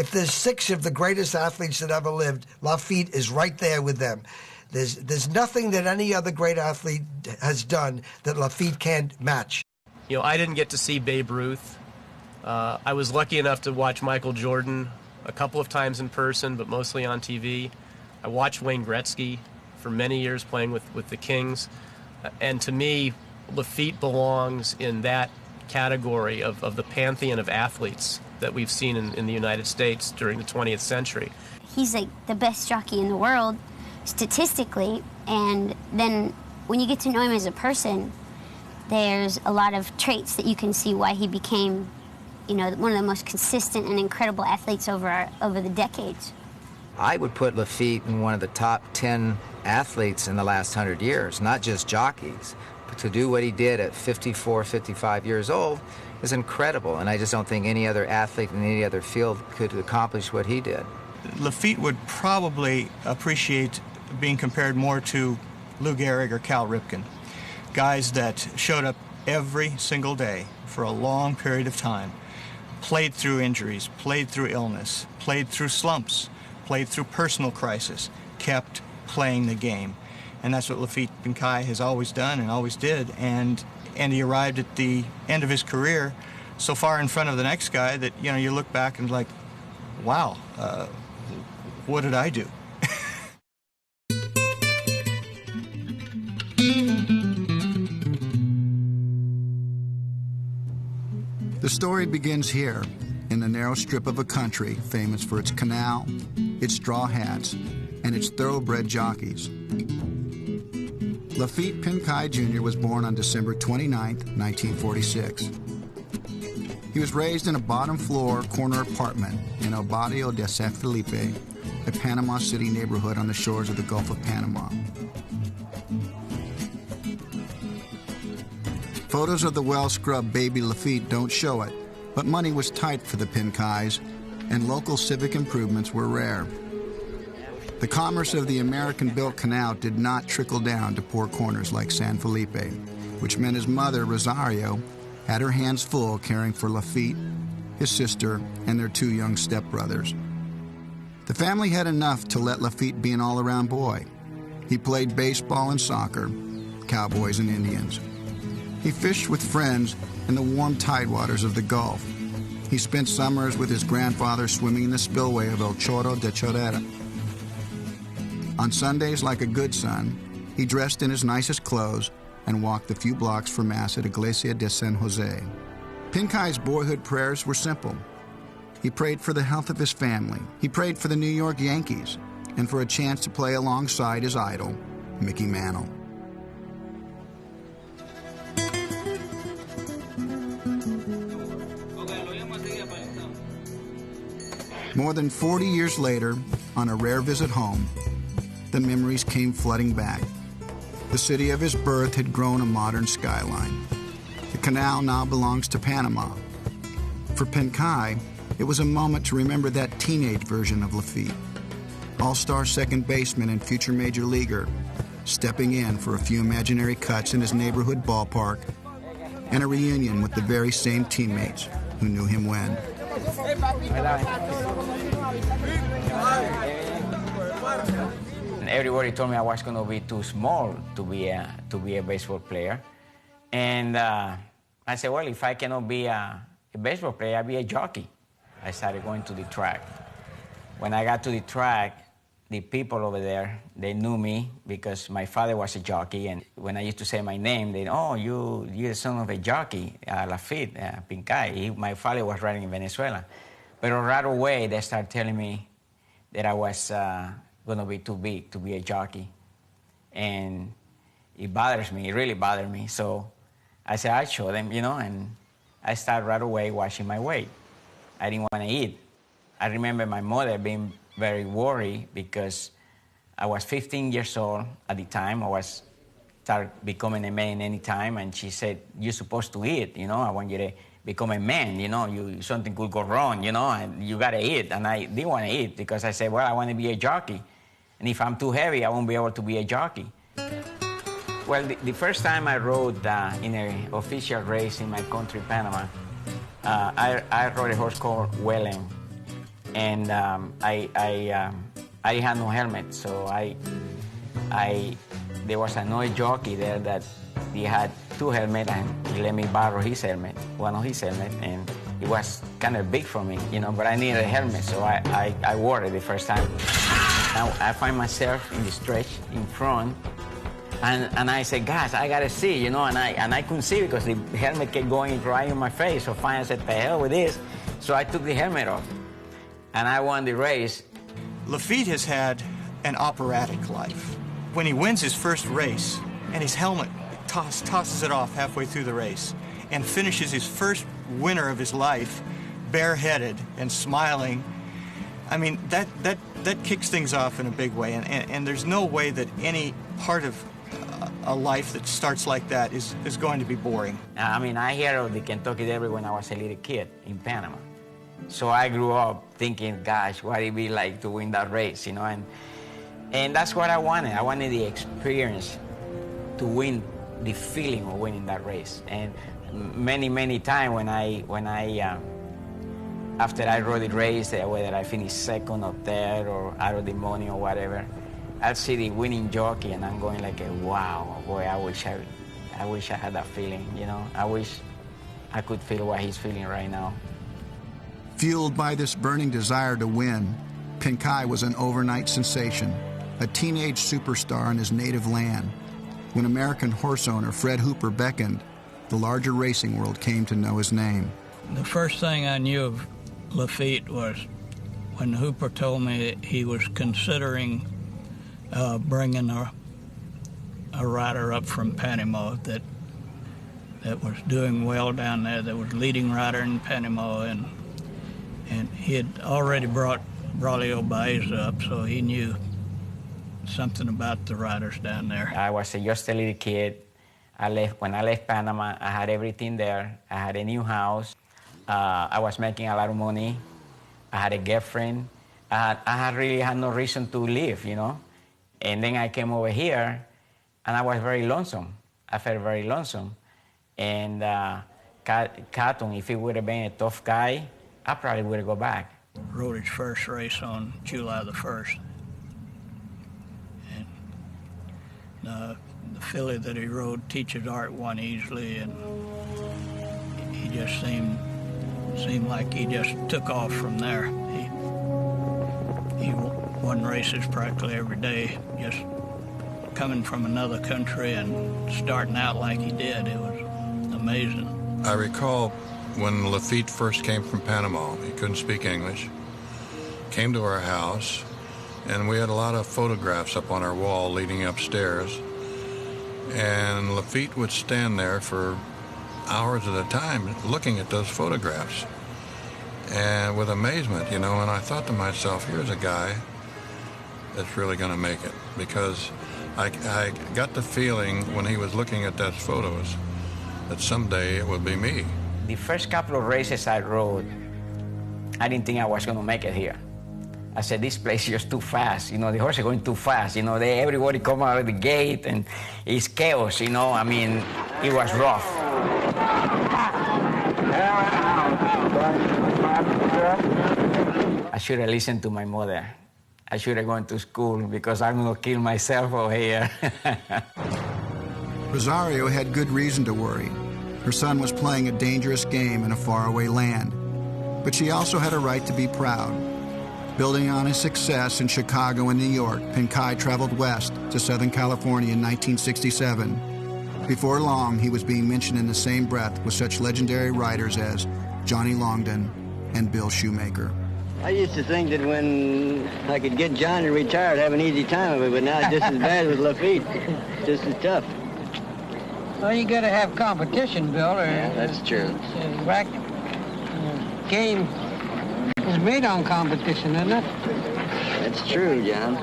If there's 6 of the greatest athletes that ever lived, Lafitte is right there with them. There's nothing that any other great athlete has done that Lafitte can't match. You know, I didn't get to see Babe Ruth. I was lucky enough to watch Michael Jordan a couple of times in person, but mostly on TV. I watched Wayne Gretzky for many years playing with the Kings. And to me, Lafitte belongs in that category of the pantheon of athletes that we've seen in the United States during the 20th century. He's like the best jockey in the world, statistically, and then when you get to know him as a person, there's a lot of traits that you can see why he became, you know, one of the most consistent and incredible athletes over the decades. I would put Lafitte in one of the top 10 athletes in the last 100 years, not just jockeys. But to do what he did at 54, 55 years old is incredible, and I just don't think any other athlete in any other field could accomplish what he did. Lafitte would probably appreciate being compared more to Lou Gehrig or Cal Ripken, guys that showed up every single day for a long period of time, played through injuries, played through illness, played through slumps, played through personal crisis, kept playing the game. And that's what Laffit Pincay has always done and always did. And he arrived at the end of his career so far in front of the next guy that, you know, you look back and like, wow, what did I do? The story begins here, in the narrow strip of a country famous for its canal, its straw hats, and its thoroughbred jockeys. Laffit Pincay Jr. was born on December 29, 1946. He was raised in a bottom-floor corner apartment in El Barrio de San Felipe, a Panama City neighborhood on the shores of the Gulf of Panama. Photos of the well-scrubbed baby Lafitte don't show it, but money was tight for the Pincays, and local civic improvements were rare. The commerce of the American-built canal did not trickle down to poor corners like San Felipe, which meant his mother, Rosario, had her hands full caring for Lafitte, his sister, and their 2 young stepbrothers. The family had enough to let Lafitte be an all-around boy. He played baseball and soccer, cowboys and Indians. He fished with friends in the warm tidewaters of the Gulf. He spent summers with his grandfather swimming in the spillway of El Chorro de Chorrera. On Sundays, like a good son, he dressed in his nicest clothes and walked the few blocks for Mass at Iglesia de San Jose. Pincay's boyhood prayers were simple. He prayed for the health of his family. He prayed for the New York Yankees and for a chance to play alongside his idol, Mickey Mantle. More than 40 years later, on a rare visit home, the memories came flooding back. The city of his birth had grown a modern skyline. The canal now belongs to Panama. For Pincay, it was a moment to remember that teenage version of Lafitte, all-star second baseman and future major leaguer, stepping in for a few imaginary cuts in his neighborhood ballpark, and a reunion with the very same teammates who knew him when. And everybody told me I was going to be too small to be a baseball player. And I said, well, if I cannot be a baseball player, I'll be a jockey. I started going to the track. When I got to the track, the people over there, they knew me because my father was a jockey. And when I used to say my name, they, oh, you're the son of a jockey, Laffit Pincay. My father was riding in Venezuela. But right away, they started telling me that I was going to be too big to be a jockey. And it bothers me, it really bothered me. So I said, I'll show them, you know, and I started right away watching my weight. I didn't want to eat. I remember my mother being very worried because I was 15 years old at the time. I was started becoming a man any time, and she said, you're supposed to eat, you know, I want you to become a man, you know, something could go wrong, you know, and you got to eat. And I didn't want to eat because I said, well, I want to be a jockey. And if I'm too heavy, I won't be able to be a jockey. Well, the first time I rode in an official race in my country, Panama, I rode a horse called Wellen. and I had no helmet, so there was another jockey there that he had two helmets, and he let me borrow his helmet, one of his helmets, and it was kind of big for me, you know, but I needed a helmet, so I wore it the first time. Now I find myself in the stretch in front, and I said, guys, I gotta see, you know, and I couldn't see because the helmet kept going right in my face, so finally I said, the hell with this. So I took the helmet off, and I won the race. Lafitte has had an operatic life. When he wins his first race, and his helmet tosses it off halfway through the race, and finishes his first winner of his life, bareheaded and smiling, I mean, that kicks things off in a big way, and there's no way that any part of a life that starts like that is going to be boring. I mean, I heard of the Kentucky Derby when I was a little kid in Panama. So I grew up thinking, gosh, what it'd be like to win that race, you know, and that's what I wanted. I wanted the experience to win, the feeling of winning that race. And many times when I after I rode the race, whether I finished second or third or out of the money or whatever, I'd see the winning jockey and I'm going like, wow, boy, I wish I had that feeling, you know. I wish I could feel what he's feeling right now. Fueled by this burning desire to win, Pincay was an overnight sensation, a teenage superstar in his native land. When American horse owner Fred Hooper beckoned, the larger racing world came to know his name. The first thing I knew of Lafitte was when Hooper told me he was considering bringing a rider up from Panama that was doing well down there, that was leading rider in Panama, and he had already brought Braulio Baez up, so he knew something about the riders down there. I was just a little kid. When I left Panama, I had everything there. I had a new house. I was making a lot of money. I had a girlfriend. I really had no reason to live, you know. And then I came over here, and I was very lonesome. I felt very lonesome. And Cotton, if he would have been a tough guy, I probably would have gone back. Rode his first race on July the 1st. And the filly that he rode, Teacher's Art, won easily, and he just seemed like he just took off from there. He won races practically every day, just coming from another country and starting out like he did. It was amazing. I recall when Lafitte first came from Panama. He couldn't speak English. Came to our house, and we had a lot of photographs up on our wall leading upstairs. And Lafitte would stand there for hours at a time looking at those photographs, and with amazement, you know. And I thought to myself, here's a guy that's really going to make it, because I got the feeling when he was looking at those photos that someday it would be me. The first couple of races I rode, I didn't think I was going to make it here. I said, this place is just too fast. You know, the horses are going too fast. You know, everybody come out of the gate and it's chaos, you know. I mean, it was rough. I should have listened to my mother. I should have gone to school because I'm going to kill myself over here. Rosario had good reason to worry. Her son was playing a dangerous game in a faraway land. But she also had a right to be proud. Building on his success in Chicago and New York, Pincay traveled west to Southern California in 1967. Before long, he was being mentioned in the same breath with such legendary riders as Johnny Longden and Bill Shoemaker. I used to think that when I could get Johnny retired, I'd have an easy time of it, but now it's just as bad with Lafitte. It's just as tough. Well, you got to have competition, Bill. Yeah, that's true. Game is made on competition, isn't it? That's true, John.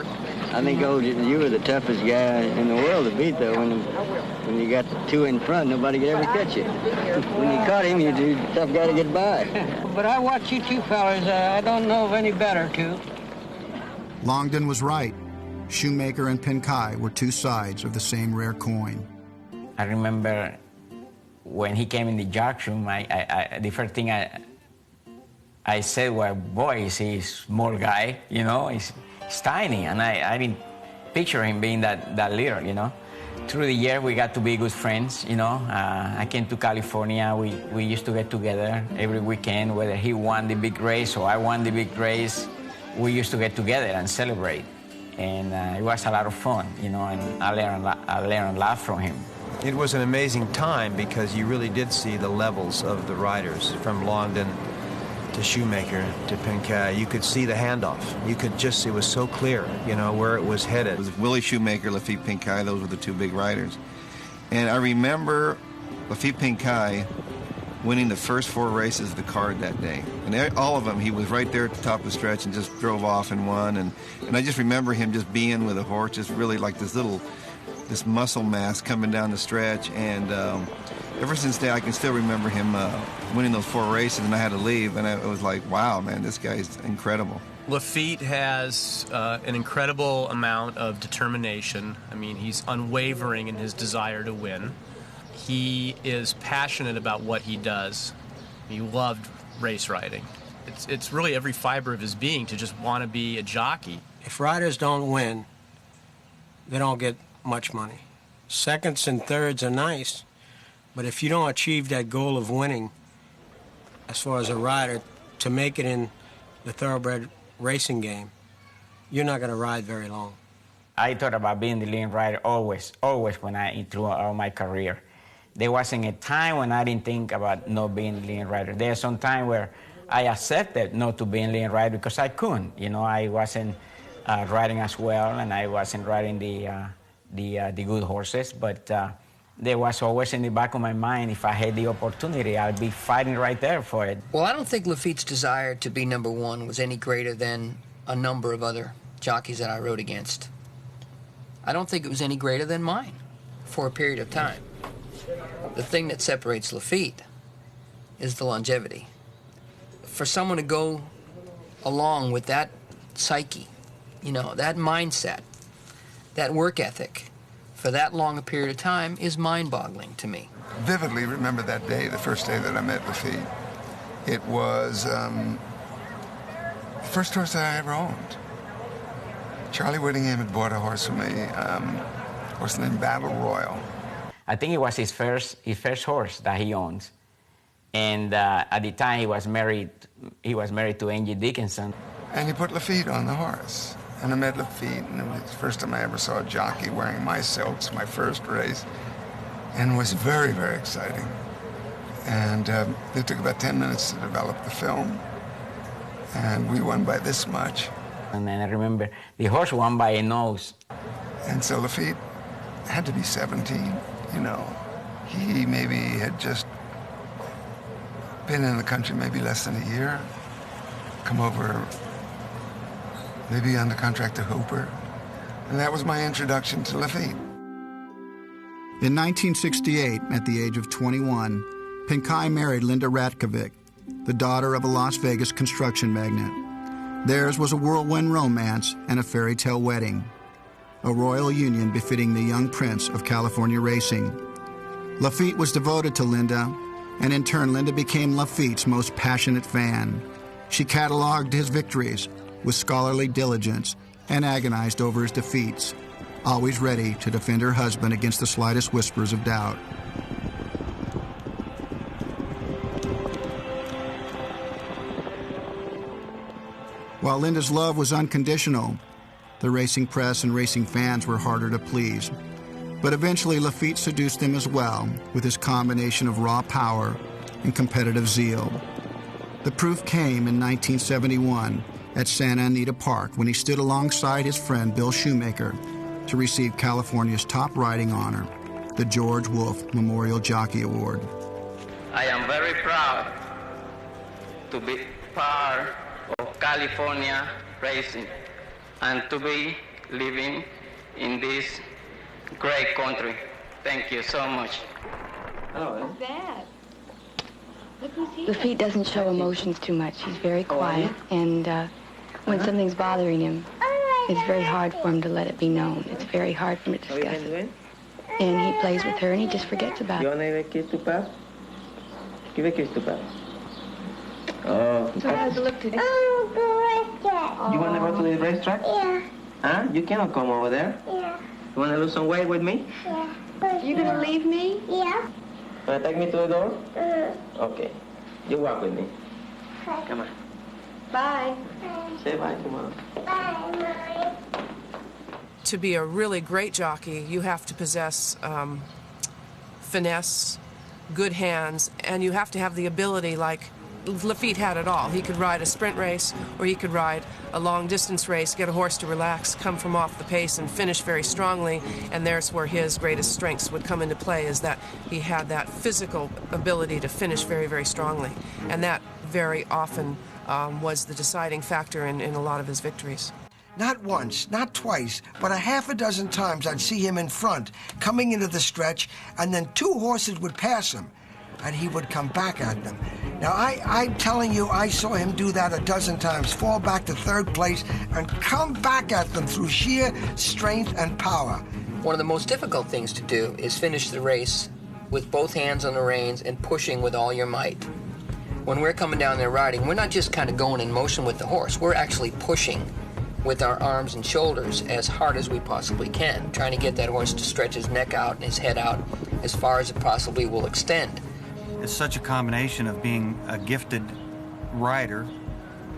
I think you were the toughest guy in the world to beat, though. When you got two in front, nobody could ever catch you. When you caught him, you're a tough guy to get by. But I watch you two fellas. I don't know of any better two. Longden was right. Shoemaker and Pincay were two sides of the same rare coin. I remember when he came in the judge room, the first thing I said, well, boy, he's a small guy, you know, he's tiny, and I didn't picture him being that little, you know. Through the year, we got to be good friends, you know. I came to California. We used to get together every weekend, whether he won the big race or I won the big race. We used to get together and celebrate. And it was a lot of fun, you know, and I learned a lot from him. It was an amazing time because you really did see the levels of the riders from Longden to Shoemaker to Pincay. You could see the handoff. You could just, it was so clear, you know, where it was headed. It was Willie Shoemaker, Laffit Pincay, those were the two big riders. And I remember Laffit Pincay winning the first 4 races of the card that day. And all of them, he was right there at the top of the stretch and just drove off and won. And I just remember him just being with a horse, just really like this muscle mass coming down the stretch. And ever since then, I can still remember him winning those 4 races, and I had to leave, and it was like, wow, man, this guy's incredible. Lafitte has an incredible amount of determination. I mean, he's unwavering in his desire to win. He is passionate about what he does. He loved race riding. It's really every fiber of his being to just want to be a jockey. If riders don't win, they don't get much money. Seconds and thirds are nice, but if you don't achieve that goal of winning, as far as a rider, to make it in the thoroughbred racing game, you're not going to ride very long. I thought about being the leading rider always when throughout my career. There wasn't a time when I didn't think about not being the leading rider. There's some time where I accepted not to be a leading rider because I couldn't. You know, I wasn't riding as well, and I wasn't riding the good horses, but there was always in the back of my mind, if I had the opportunity, I'd be fighting right there for it. Well, I don't think Lafitte's desire to be #1 was any greater than a number of other jockeys that I rode against. I don't think it was any greater than mine for a period of time. The thing that separates Lafitte is the longevity. For someone to go along with that psyche, you know, that mindset, that work ethic, for that long a period of time is mind-boggling to me. Vividly remember that day, the first day that I met Lafitte. It was the first horse that I ever owned. Charlie Whittingham had bought a horse from me, a horse named Battle Royal. I think it was his first horse that he owns. And at the time he was married to Angie Dickinson. And he put Lafitte on the horse. And I met Lafitte, and it was the first time I ever saw a jockey wearing my silks, my first race, and it was very, very exciting. And it took about 10 minutes to develop the film, and we won by this much. And then I remember the horse won by a nose. And so Lafitte had to be 17, you know. He maybe had just been in the country maybe less than a year, come over maybe on the contract to Hooper. And that was my introduction to Lafitte. In 1968, at the age of 21, Pincay married Linda Ratkovic, the daughter of a Las Vegas construction magnate. Theirs was a whirlwind romance and a fairy tale wedding, a royal union befitting the young prince of California racing. Lafitte was devoted to Linda, and in turn, Linda became Lafitte's most passionate fan. She cataloged his victories with scholarly diligence and agonized over his defeats, always ready to defend her husband against the slightest whispers of doubt. While Linda's love was unconditional, the racing press and racing fans were harder to please. But eventually Lafitte seduced them as well with his combination of raw power and competitive zeal. The proof came in 1971 at Santa Anita Park when he stood alongside his friend Bill Shoemaker to receive California's top riding honor, the George Wolfe Memorial Jockey Award. I am very proud to be part of California racing and to be living in this great country. Thank you so much. What's that? Lafitte doesn't show emotions too much. He's very quiet, and when something's bothering him, it's very hard for him to let it be known. It's very hard for him to discuss it. And he plays with her, and he just forgets about it. Oh. So how's it look today? You want to go to the racetrack? Yeah. Huh? You cannot come over there. Yeah. You want to lose some weight with me? Yeah. You gonna leave me? Yeah. Want to take me to the door? Okay. You walk with me. Okay. Come on. Bye. Say bye to Mom. Bye. To be a really great jockey, you have to possess finesse, good hands, and you have to have the ability, like Lafitte had it all. He could ride a sprint race, or he could ride a long-distance race, get a horse to relax, come from off the pace, and finish very strongly. And there's where his greatest strengths would come into play, is that he had that physical ability to finish very, very strongly. And that very often was the deciding factor in a lot of his victories. Not once, not twice, but a half a dozen times I'd see him in front, coming into the stretch, and then two horses would pass him, and he would come back at them. Now, I'm telling you, I saw him do that a dozen times, fall back to third place, and come back at them through sheer strength and power. One of the most difficult things to do is finish the race with both hands on the reins and pushing with all your might. When we're coming down there riding, we're not just kind of going in motion with the horse, we're actually pushing with our arms and shoulders as hard as we possibly can, trying to get that horse to stretch his neck out and his head out as far as it possibly will extend. It's such a combination of being a gifted rider,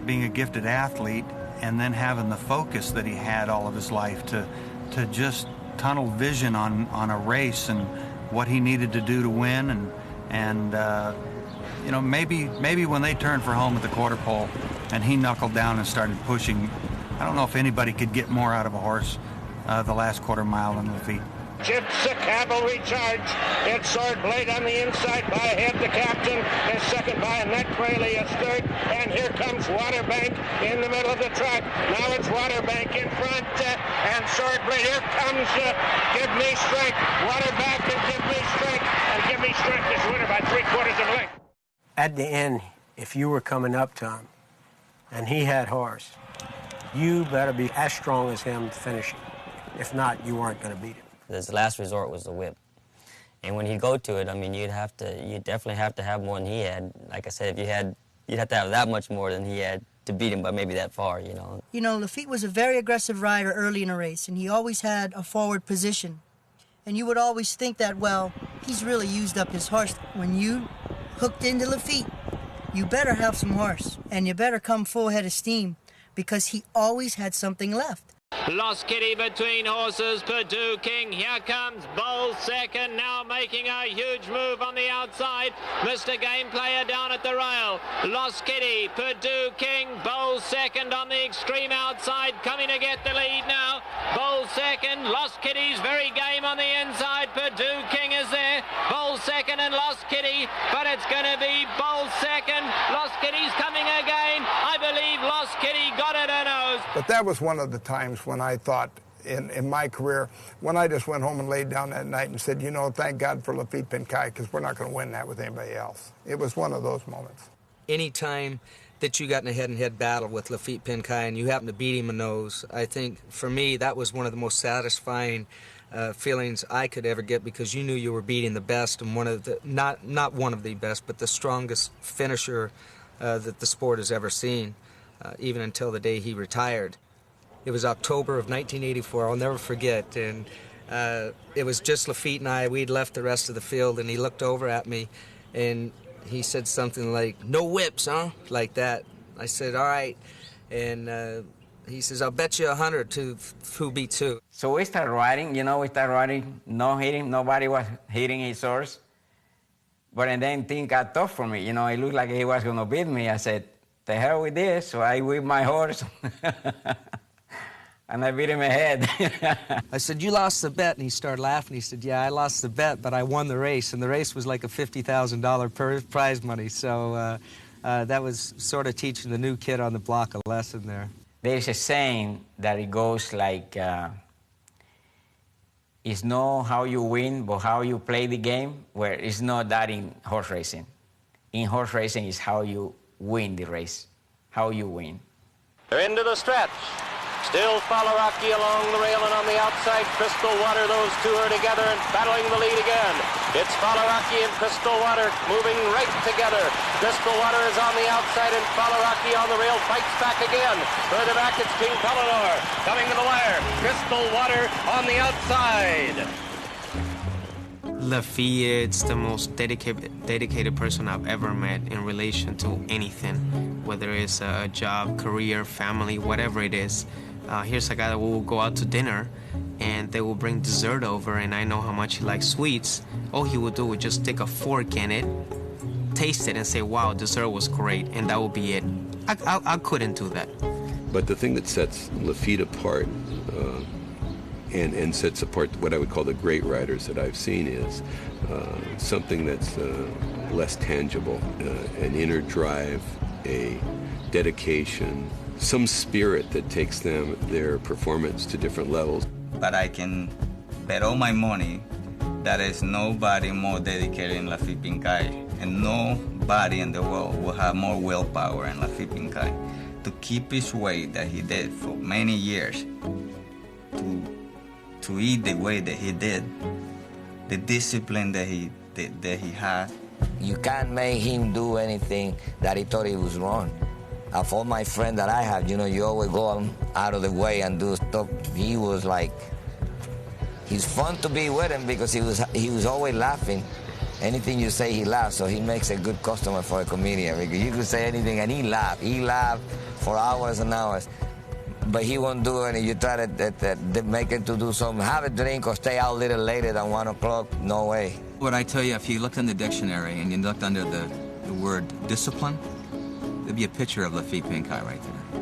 being a gifted athlete, and then having the focus that he had all of his life to just tunnel vision on a race and what he needed to do to win. And you know, maybe when they turned for home at the quarter pole and he knuckled down and started pushing, I don't know if anybody could get more out of a horse the last quarter mile than Lafitte. It's a cavalry charge. It's Sword Blade on the inside by Head the captain. Is second by Annette Crayley is third. And here comes Waterbank in the middle of the track. Now it's Waterbank in front. And Sword Blade. Here comes Give Me Strength. Waterbank and Give Me Strength. And Give Me Strength is winner by 3/4 of a length. At the end, if you were coming up to him and he had horse, you better be as strong as him finishing. If not, you weren't going to beat him. His last resort was the whip. And when you go to it, I mean, you definitely have to have more than he had. Like I said, you'd have to have that much more than he had to beat him by maybe that far, you know. You know, Lafitte was a very aggressive rider early in a race, and he always had a forward position. And you would always think that, well, he's really used up his horse. When you hooked into Lafitte, you better have some horse, and you better come full head of steam, because he always had something left. Lost Kitty between horses. Purdue King. Here comes Bowl second. Now making a huge move on the outside. Mr. Game Player down at the rail. Lost Kitty. Purdue King. Bowl second on the extreme outside. Coming to get the lead now. Bowl second. Lost Kitty's very game on the inside. Purdue King is there. Bowl second and Lost Kitty. But it's going to be Bowl second. Lost Kitty's coming again. I believe Lost Kitty got it a nose. But that was one of the times when I thought in my career, when I just went home and laid down that night and said, you know, thank God for Laffit Pincay, because we're not going to win that with anybody else. It was one of those moments. Any time that you got in a head-and-head battle with Laffit Pincay and you happened to beat him in those, I think, for me, that was one of the most satisfying feelings I could ever get, because you knew you were beating the best and one of the, not one of the best, but the strongest finisher that the sport has ever seen, even until the day he retired. It was October of 1984, I'll never forget, and it was just Lafitte and I. We'd left the rest of the field, and he looked over at me, and he said something like, "No whips, huh?" Like that. I said, "All right," and he says, "I'll bet you 100 to who beats who." So we started riding, you know, no hitting, nobody was hitting his horse. But and then things got tough for me, you know, it looked like he was going to beat me. I said, "The hell with this," so I whipped my horse. And I beat him ahead. I said, "You lost the bet," and he started laughing. He said, "Yeah, I lost the bet, but I won the race," and the race was like a $50,000 prize money, so that was sort of teaching the new kid on the block a lesson there. There's a saying that it goes like, it's not how you win, but how you play the game, where it's not that in horse racing. In horse racing, it's how you win the race, how you win. They're into the stretch. Still follow Rocky along the rail, and on the outside, Crystal Water. Those two are together and battling the lead again. It's Faliraki and Crystal Water moving right together. Crystal Water is on the outside and Faliraki on the rail fights back again. Further back, it's King Pellinor coming to the wire. Crystal Water on the outside. Lafitte's the most dedicated person I've ever met in relation to anything, whether it's a job, career, family, whatever it is. Here's a guy that will go out to dinner and they will bring dessert over, and I know how much he likes sweets. All he would do would just stick a fork in it, taste it, and say, wow, dessert was great, and that would be it. I couldn't do that. But the thing that sets Lafitte apart and sets apart what I would call the great riders that I've seen is something that's less tangible, an inner drive, a dedication, some spirit that takes their performance to different levels. But I can bet all my money that is nobody more dedicated than Laffit Pincay, and nobody in the world will have more willpower than Laffit Pincay to keep his weight that he did for many years, to eat the way that he did, the discipline that he had. You can't make him do anything that he thought he was wrong. Of all my friends that I have, you know, you always go out of the way and do stuff. He was like, he's fun to be with him because he was always laughing. Anything you say, he laughs, so he makes a good customer for a comedian. Because you could say anything and he laughed. He laughed for hours and hours. But he won't do it, and you try to make him to do something, have a drink or stay out a little later than 1 o'clock, no way. What I tell you, if you looked in the dictionary and you looked under the word discipline, there'd be a picture of Laffit Pincay right there.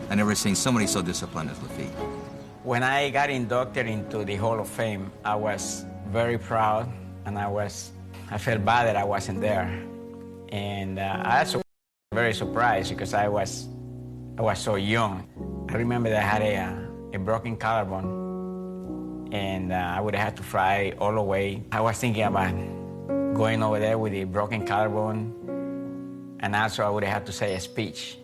I never seen somebody so disciplined as Lafitte. When I got inducted into the Hall of Fame, I was very proud, and I felt bad that I wasn't there. And I was very surprised because I was so young. I remember that I had a broken collarbone, and I would have had to fly all the way. I was thinking about going over there with a broken collarbone, and also I would have had to say a speech.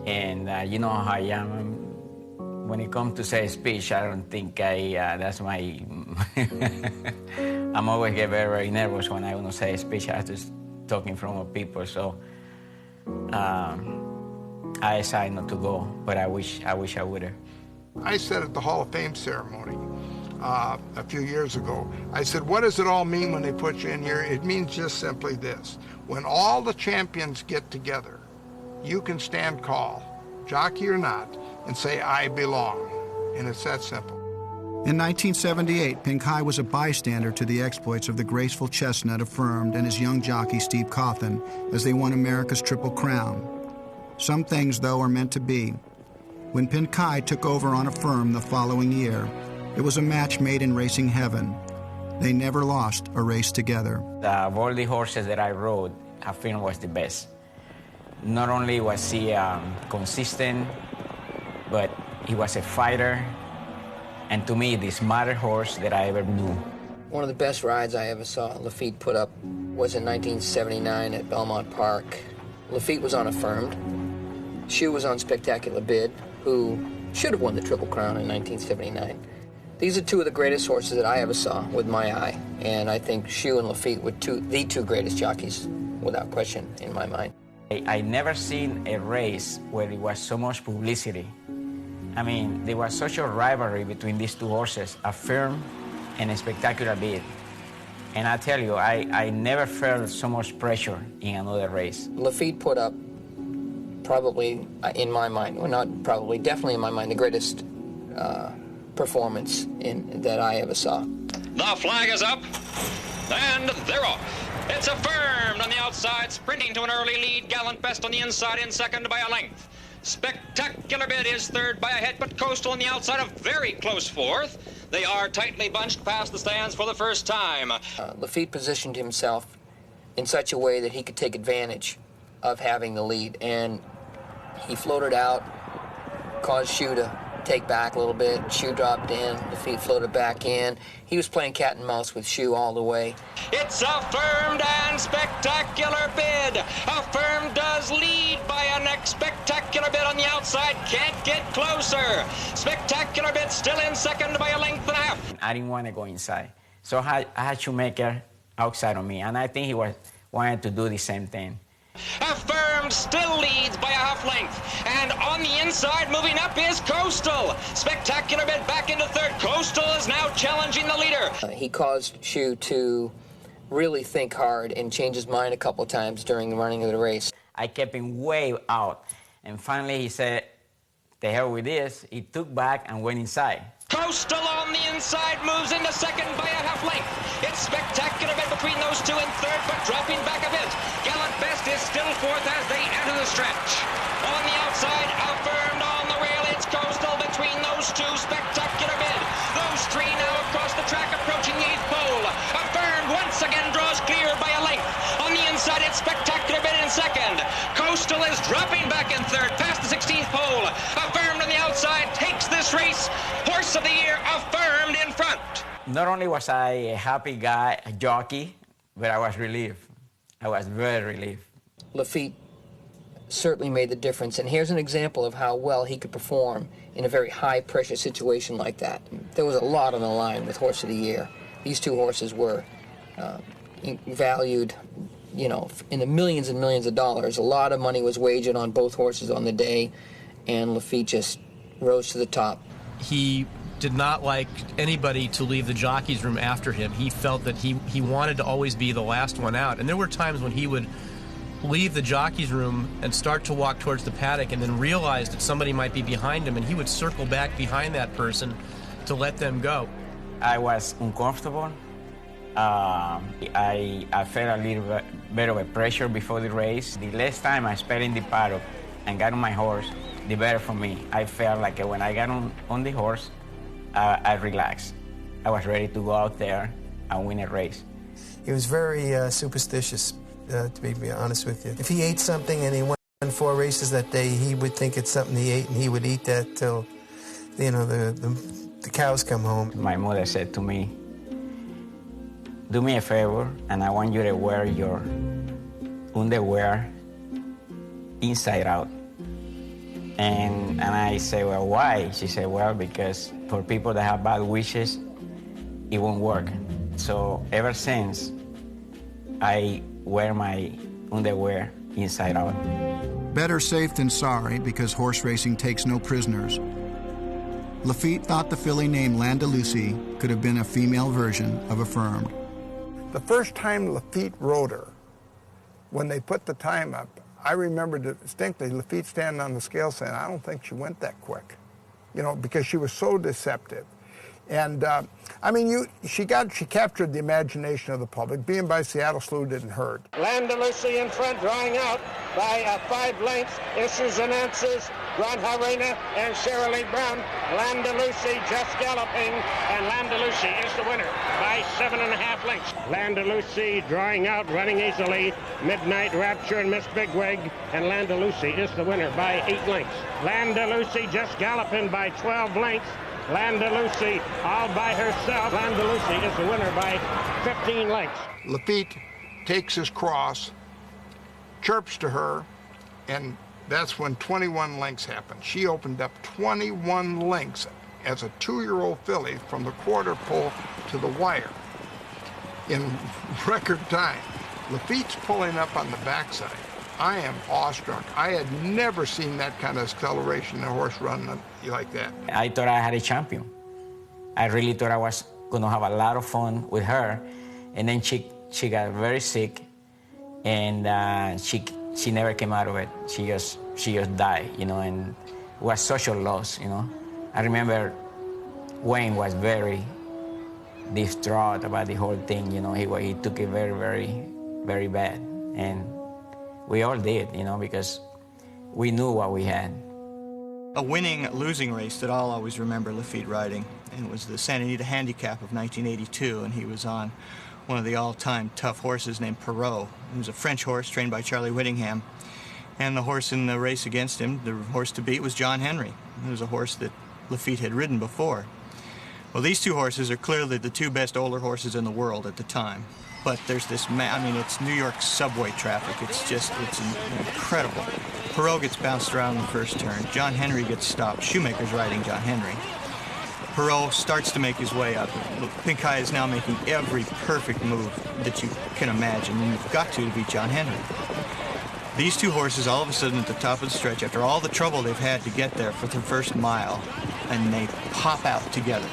And you know how I am. When it comes to say a speech, I don't think that's my... I'm always get very, very nervous when I want to say a speech. I have to talk in front of people, so I decided not to go, but I wish I would have. I said at the Hall of Fame ceremony a few years ago, I said, what does it all mean when they put you in here? It means just simply this. When all the champions get together, you can stand tall, jockey or not, and say, I belong. And it's that simple. In 1978, Pincay was a bystander to the exploits of the graceful chestnut Affirmed and his young jockey Steve Cawthon as they won America's Triple Crown. Some things, though, are meant to be. When Pincay took over on Affirmed the following year, it was a match made in racing heaven. They never lost a race together. Of all the horses that I rode, Affirmed was the best. Not only was he consistent, but he was a fighter, and to me, the smartest horse that I ever knew. One of the best rides I ever saw Lafitte put up was in 1979 at Belmont Park. Lafitte was on Affirmed. Shoe was on Spectacular Bid, who should have won the Triple Crown in 1979. These are two of the greatest horses that I ever saw with my eye, and I think Shoe and Lafitte were the two greatest jockeys, without question, in my mind. I never seen a race where there was so much publicity. I mean, there was such a rivalry between these two horses, Affirmed and a Spectacular Bid. And I tell you, I never felt so much pressure in another race. Lafitte put up probably, in my mind, well, not probably, definitely in my mind, the greatest performance that I ever saw. The flag is up, and they're off. It's Affirmed on the outside, sprinting to an early lead. Gallant Best on the inside, in second by a length. Spectacular Bid is third by a head, but Coastal on the outside, a very close fourth. They are tightly bunched past the stands for the first time. Lafitte positioned himself in such a way that he could take advantage of having the lead, and he floated out, caused Shoe to take back a little bit. Shoe dropped in, Lafitte floated back in. He was playing cat and mouse with Shoe all the way. It's Affirmed and Spectacular Bid. Affirmed does lead by a next Spectacular Bid on the outside. Can't get closer. Spectacular Bid still in second by a length and a half. I didn't want to go inside. So I had Shoemaker outside of me, and I think he was wanted to do the same thing. Affirmed still leads by a half length. And on the inside, moving up is Coastal. Spectacular bid back into third. Coastal is now challenging the leader. He caused Shu to really think hard and change his mind a couple times during the running of the race. I kept him way out, and finally he said, "The hell with this." He took back and went inside. Coastal on the inside moves into second by a half length. It's spectacular bid between those two in third, but dropping back a bit. Gallant Best is still fourth as they enter the stretch. On the outside, affirmed on the rail, it's Coastal between those two. Spectacular bid. Those three now across the track approaching the eighth pole. Affirmed once again draws clear by a length. On the inside, it's spectacular bid in second. Coastal is dropping back in third, past the 16th pole. Affirmed on the outside takes this race. Horse of the year, Affirmed in front. Not only was I a happy guy, a jockey, but I was relieved. I was very relieved. Lafitte certainly made the difference, and here's an example of how well he could perform in a very high-pressure situation like that. There was a lot on the line with Horse of the Year. These two horses were valued, you know, in the millions and millions of dollars. A lot of money was wagered on both horses on the day, and Lafitte just rose to the top. He did not like anybody to leave the jockey's room after him. He felt that he wanted to always be the last one out. And there were times when he would leave the jockey's room and start to walk towards the paddock and then realize that somebody might be behind him, and he would circle back behind that person to let them go. I was uncomfortable. I felt a little bit of a pressure before the race. The less time I spent in the paddock and got on my horse, the better for me. I felt like when I got on the horse, I relaxed. I was ready to go out there and win a race. He was very superstitious, to be honest with you. If he ate something and he won 4 races that day, he would think it's something he ate, and he would eat that till, you know, the cows come home. My mother said to me, "Do me a favor, and I want you to wear your underwear inside out." And I say, "Well, why?" She said, "Well, because for people that have bad wishes, it won't work." So ever since, I wear my underwear inside out. Better safe than sorry, because horse racing takes no prisoners. Lafitte thought the filly named Landalucy could have been a female version of Affirmed. The first time Lafitte rode her, when they put the time up, I remember distinctly Lafitte standing on the scale saying, "I don't think she went that quick," you know, because she was so deceptive. And I mean, she captured the imagination of the public. Being by Seattle Slew didn't hurt. Landalucy in front, drawing out by 5 lengths. Issues and Answers, Ron Harena, and Shirley Brown. Landalucy just galloping, and Landalucy is the winner by 7.5 lengths. Landalucy drawing out, running easily. Midnight Rapture and Miss Bigwig, and Landalucy is the winner by 8 lengths. Landalucy just galloping by 12 lengths. Landalucy all by herself. Landalucy is the winner by 15 lengths. Lafitte takes his cross, chirps to her, and that's when 21 lengths happened. She opened up 21 lengths as a 2-year-old filly from the quarter pole to the wire in record time. Lafitte's pulling up on the backside. I am awestruck. I had never seen that kind of acceleration in a horse run like that. I thought I had a champion. I really thought I was going to have a lot of fun with her. And then she got very sick, and she never came out of it. She just died, you know, and it was such a loss, you know. I remember Wayne was very distraught about the whole thing, you know. He took it very, very, very bad. And we all did, you know, because we knew what we had. A winning losing race that I'll always remember Lafitte riding, and it was the Santa Anita Handicap of 1982, and he was on one of the all-time tough horses named Perot. He was a French horse trained by Charlie Whittingham, and the horse in the race against him, the horse to beat, was John Henry. It was a horse that Lafitte had ridden before. Well, these two horses are clearly the 2 best older horses in the world at the time. But there's this, I mean, it's New York subway traffic. It's incredible. Perot gets bounced around in the first turn. John Henry gets stopped. Shoemaker's riding John Henry. Perot starts to make his way up. Pincay is now making every perfect move that you can imagine, and you've got to beat John Henry. These two horses, all of a sudden at the top of the stretch, after all the trouble they've had to get there for the first mile, and they pop out together.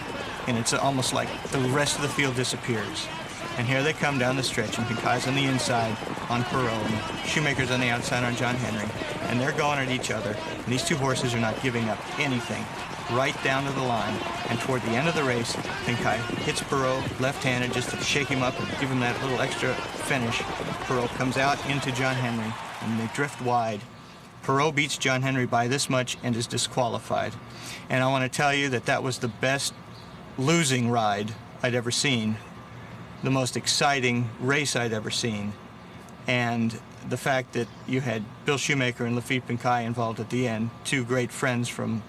And it's almost like the rest of the field disappears. And here they come down the stretch, and Pincay's on the inside on Perot, and Shoemaker's on the outside on John Henry. And they're going at each other. And these two horses are not giving up anything, right down to the line. And toward the end of the race, Pincay hits Perot left-handed just to shake him up and give him that little extra finish. Perot comes out into John Henry, and they drift wide. Perot beats John Henry by this much and is disqualified. And I want to tell you that that was the best losing ride I'd ever seen, the most exciting race I'd ever seen. And the fact that you had Bill Shoemaker and Laffit Pincay involved at the end, two great friends from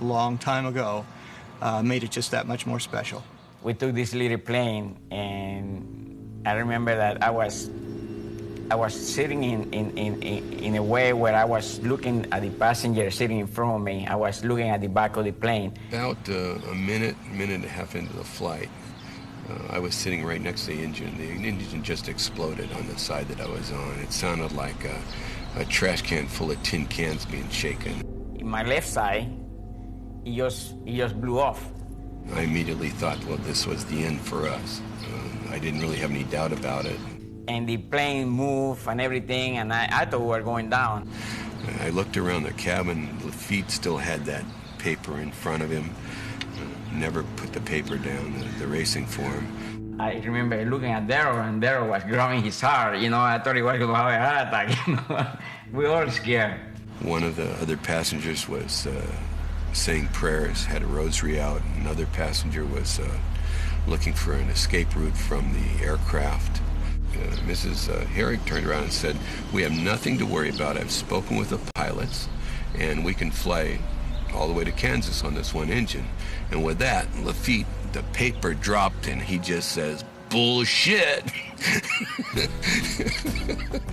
a long time ago, made it just that much more special. We took this little plane, and I remember that I was sitting in a way where I was looking at the passenger sitting in front of me. I was looking at the back of the plane. About a minute and a half into the flight, I was sitting right next to the engine. The engine just exploded on the side that I was on. It sounded like a trash can full of tin cans being shaken. In my left side, it just blew off. I immediately thought, well, this was the end for us. I didn't really have any doubt about it. And the plane moved and everything, and I thought we were going down. I looked around the cabin. Lafitte still had that paper in front of him. Never put the paper down, the racing form. I remember looking at Darryl, and Darryl was grabbing his heart. You know, I thought he was going to have a heart attack. You know? We were all scared. One of the other passengers was saying prayers, had a rosary out. Another passenger was looking for an escape route from the aircraft. Mrs. Herrick turned around and said, "We have nothing to worry about. I've spoken with the pilots, and we can fly all the way to Kansas on this one engine." And with that, Lafitte, the paper dropped, and he just says, "Bullshit."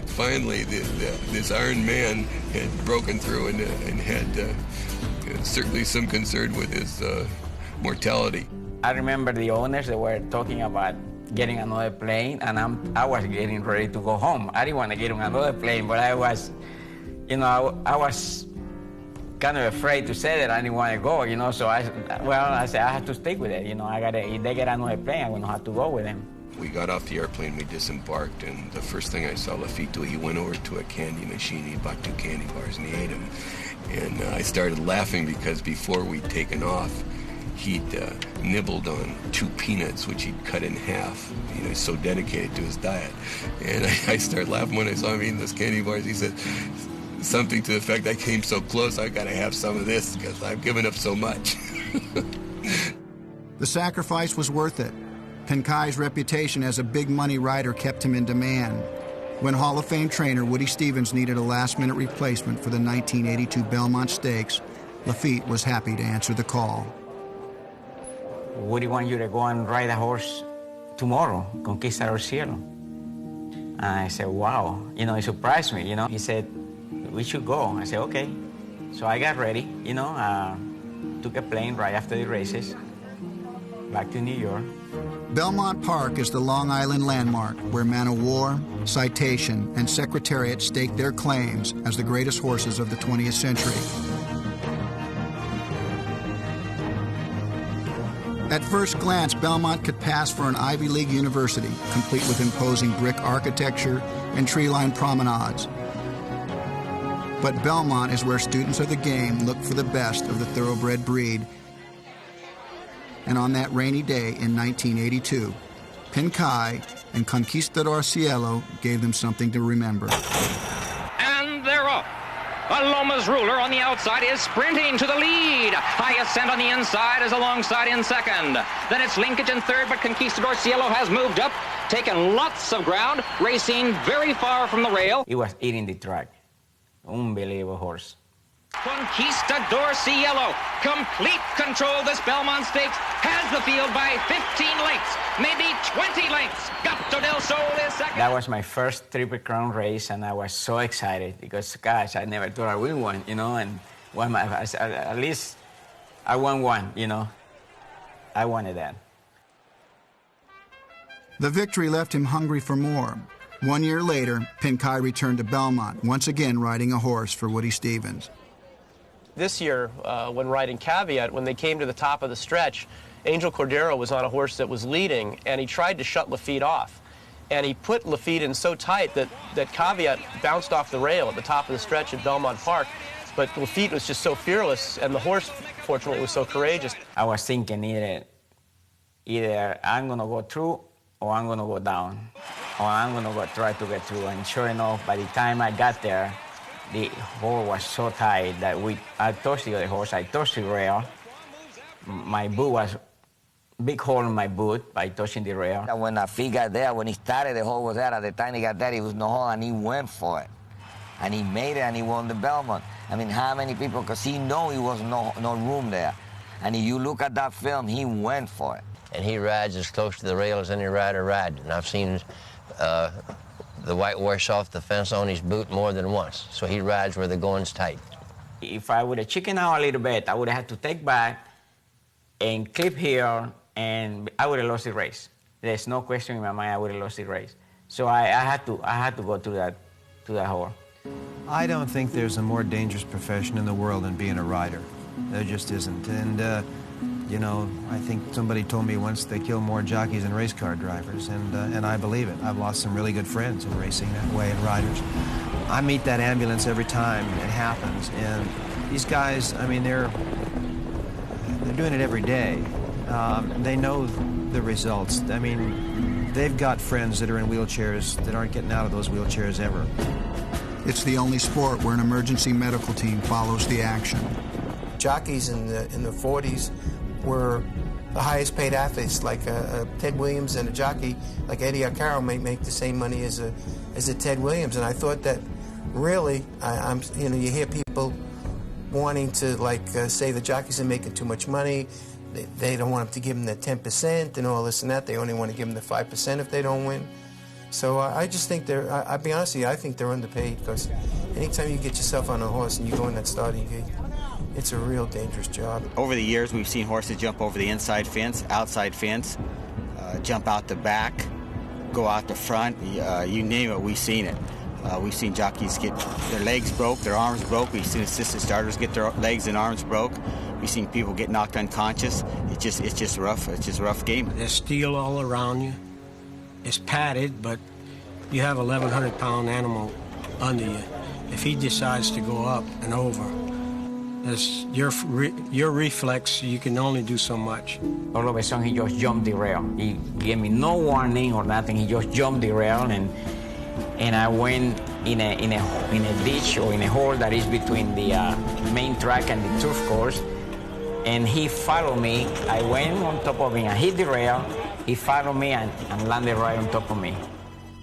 Finally, this Iron Man had broken through and had certainly some concern with his mortality. I remember the owners, they were talking about getting another plane, and I was getting ready to go home. I didn't want to get on another plane, but I was, you know, I was kind of afraid to say that I didn't want to go, you know, so I said I have to stick with it, you know, if they get another plane, I'm going to have to go with them. We got off the airplane, we disembarked, and the first thing I saw Lafitte do, he went over to a candy machine, he bought 2 candy bars, and he ate them. And I started laughing because before we'd taken off, he'd nibbled on 2 peanuts, which he'd cut in half. You know, he's so dedicated to his diet. And I started laughing when I saw him eating those candy bars. He said something to the effect, "I came so close, I got to have some of this because I've given up so much." The sacrifice was worth it. Pincay's reputation as a big-money rider kept him in demand. When Hall of Fame trainer Woody Stevens needed a last-minute replacement for the 1982 Belmont Stakes, Lafitte was happy to answer the call. "Woody wants you to go and ride a horse tomorrow, Conquistador Cielo." And I said, wow. You know, it surprised me, you know. He said, "We should go." I said, okay. So I got ready, you know, took a plane right after the races, back to New York. Belmont Park is the Long Island landmark where Man o' War, Citation, and Secretariat staked their claims as the greatest horses of the 20th century. At first glance, Belmont could pass for an Ivy League university, complete with imposing brick architecture and tree-lined promenades. But Belmont is where students of the game look for the best of the thoroughbred breed. And on that rainy day in 1982, Pincay and Conquistador Cielo gave them something to remember. And they're off. Aloma's Ruler on the outside is sprinting to the lead. High Ascent on the inside is alongside in second. Then it's Linkage in third, but Conquistador Cielo has moved up, taken lots of ground, racing very far from the rail. He was eating the track. Unbelievable horse. Conquistador Cielo, complete control of this Belmont Stakes, has the field by 15 lengths, maybe 20 lengths. Gato del Sol is second. That was my first Triple Crown race, and I was so excited because, gosh, I never thought I would win one, you know, and at least I won one, you know. I wanted that. The victory left him hungry for more. 1 year later, Pincay returned to Belmont, once again riding a horse for Woody Stevens. This year, when riding Caveat, when they came to the top of the stretch, Angel Cordero was on a horse that was leading, and he tried to shut Lafitte off. And he put Lafitte in so tight that Caveat bounced off the rail at the top of the stretch at Belmont Park. But Lafitte was just so fearless, and the horse, fortunately, was so courageous. I was thinking either I'm going to go through or I'm going to go down, or I'm going to try to get through. And sure enough, by the time I got there, the horse was so tight that I touched the other horse, I touched the rail. My boot was big hole in my boot by touching the rail. When Lafitte got there, when he started, the horse was there. At the time he got there, he was no hole, and he went for it. And he made it, and he won the Belmont. I mean, how many people, because he knew he was no room there. And if you look at that film, he went for it. And he rides as close to the rail as any rider rides. And I've seen the white wash off the fence on his boot more than once. So he rides where the going's tight. If I would have chickened out a little bit, I would have had to take back and clip here, and I would have lost the race. There's no question in my mind I would have lost the race. So I had to go to that horse. I don't think there's a more dangerous profession in the world than being a rider. There just isn't. And, you know, I think somebody told me once they kill more jockeys than race car drivers, and I believe it. I've lost some really good friends in racing that way, and riders. I meet that ambulance every time it happens, and these guys, I mean, they're doing it every day. They know the results. I mean, they've got friends that are in wheelchairs that aren't getting out of those wheelchairs ever. It's the only sport where an emergency medical team follows the action. Jockeys in the 40s were the highest paid athletes, like Ted Williams, and a jockey like Eddie Arcaro may make the same money as a Ted Williams. And I thought that really, you know, you hear people wanting to say the jockeys are making too much money. They don't want them to give them the 10% and all this and that. They only want to give them the 5% if they don't win. So I just think I'll be honest with you, I think they're underpaid, because anytime you get yourself on a horse and you go in that starting gate, it's a real dangerous job. Over the years, we've seen horses jump over the inside fence, outside fence, jump out the back, go out the front, you name it, we've seen it. We've seen jockeys get their legs broke, their arms broke. We've seen assistant starters get their legs and arms broke. We've seen people get knocked unconscious. It's just rough. It's just a rough game. There's steel all around you. It's padded, but you have a 1,100-pound animal under you. If he decides to go up and over, as your reflex, you can only do so much. All of a sudden, he just jumped the rail. He gave me no warning or nothing. He just jumped the rail, and I went in a ditch or in a hole that is between the main track and the turf course. And he followed me. I went on top of him. I hit the rail. He followed me and landed right on top of me.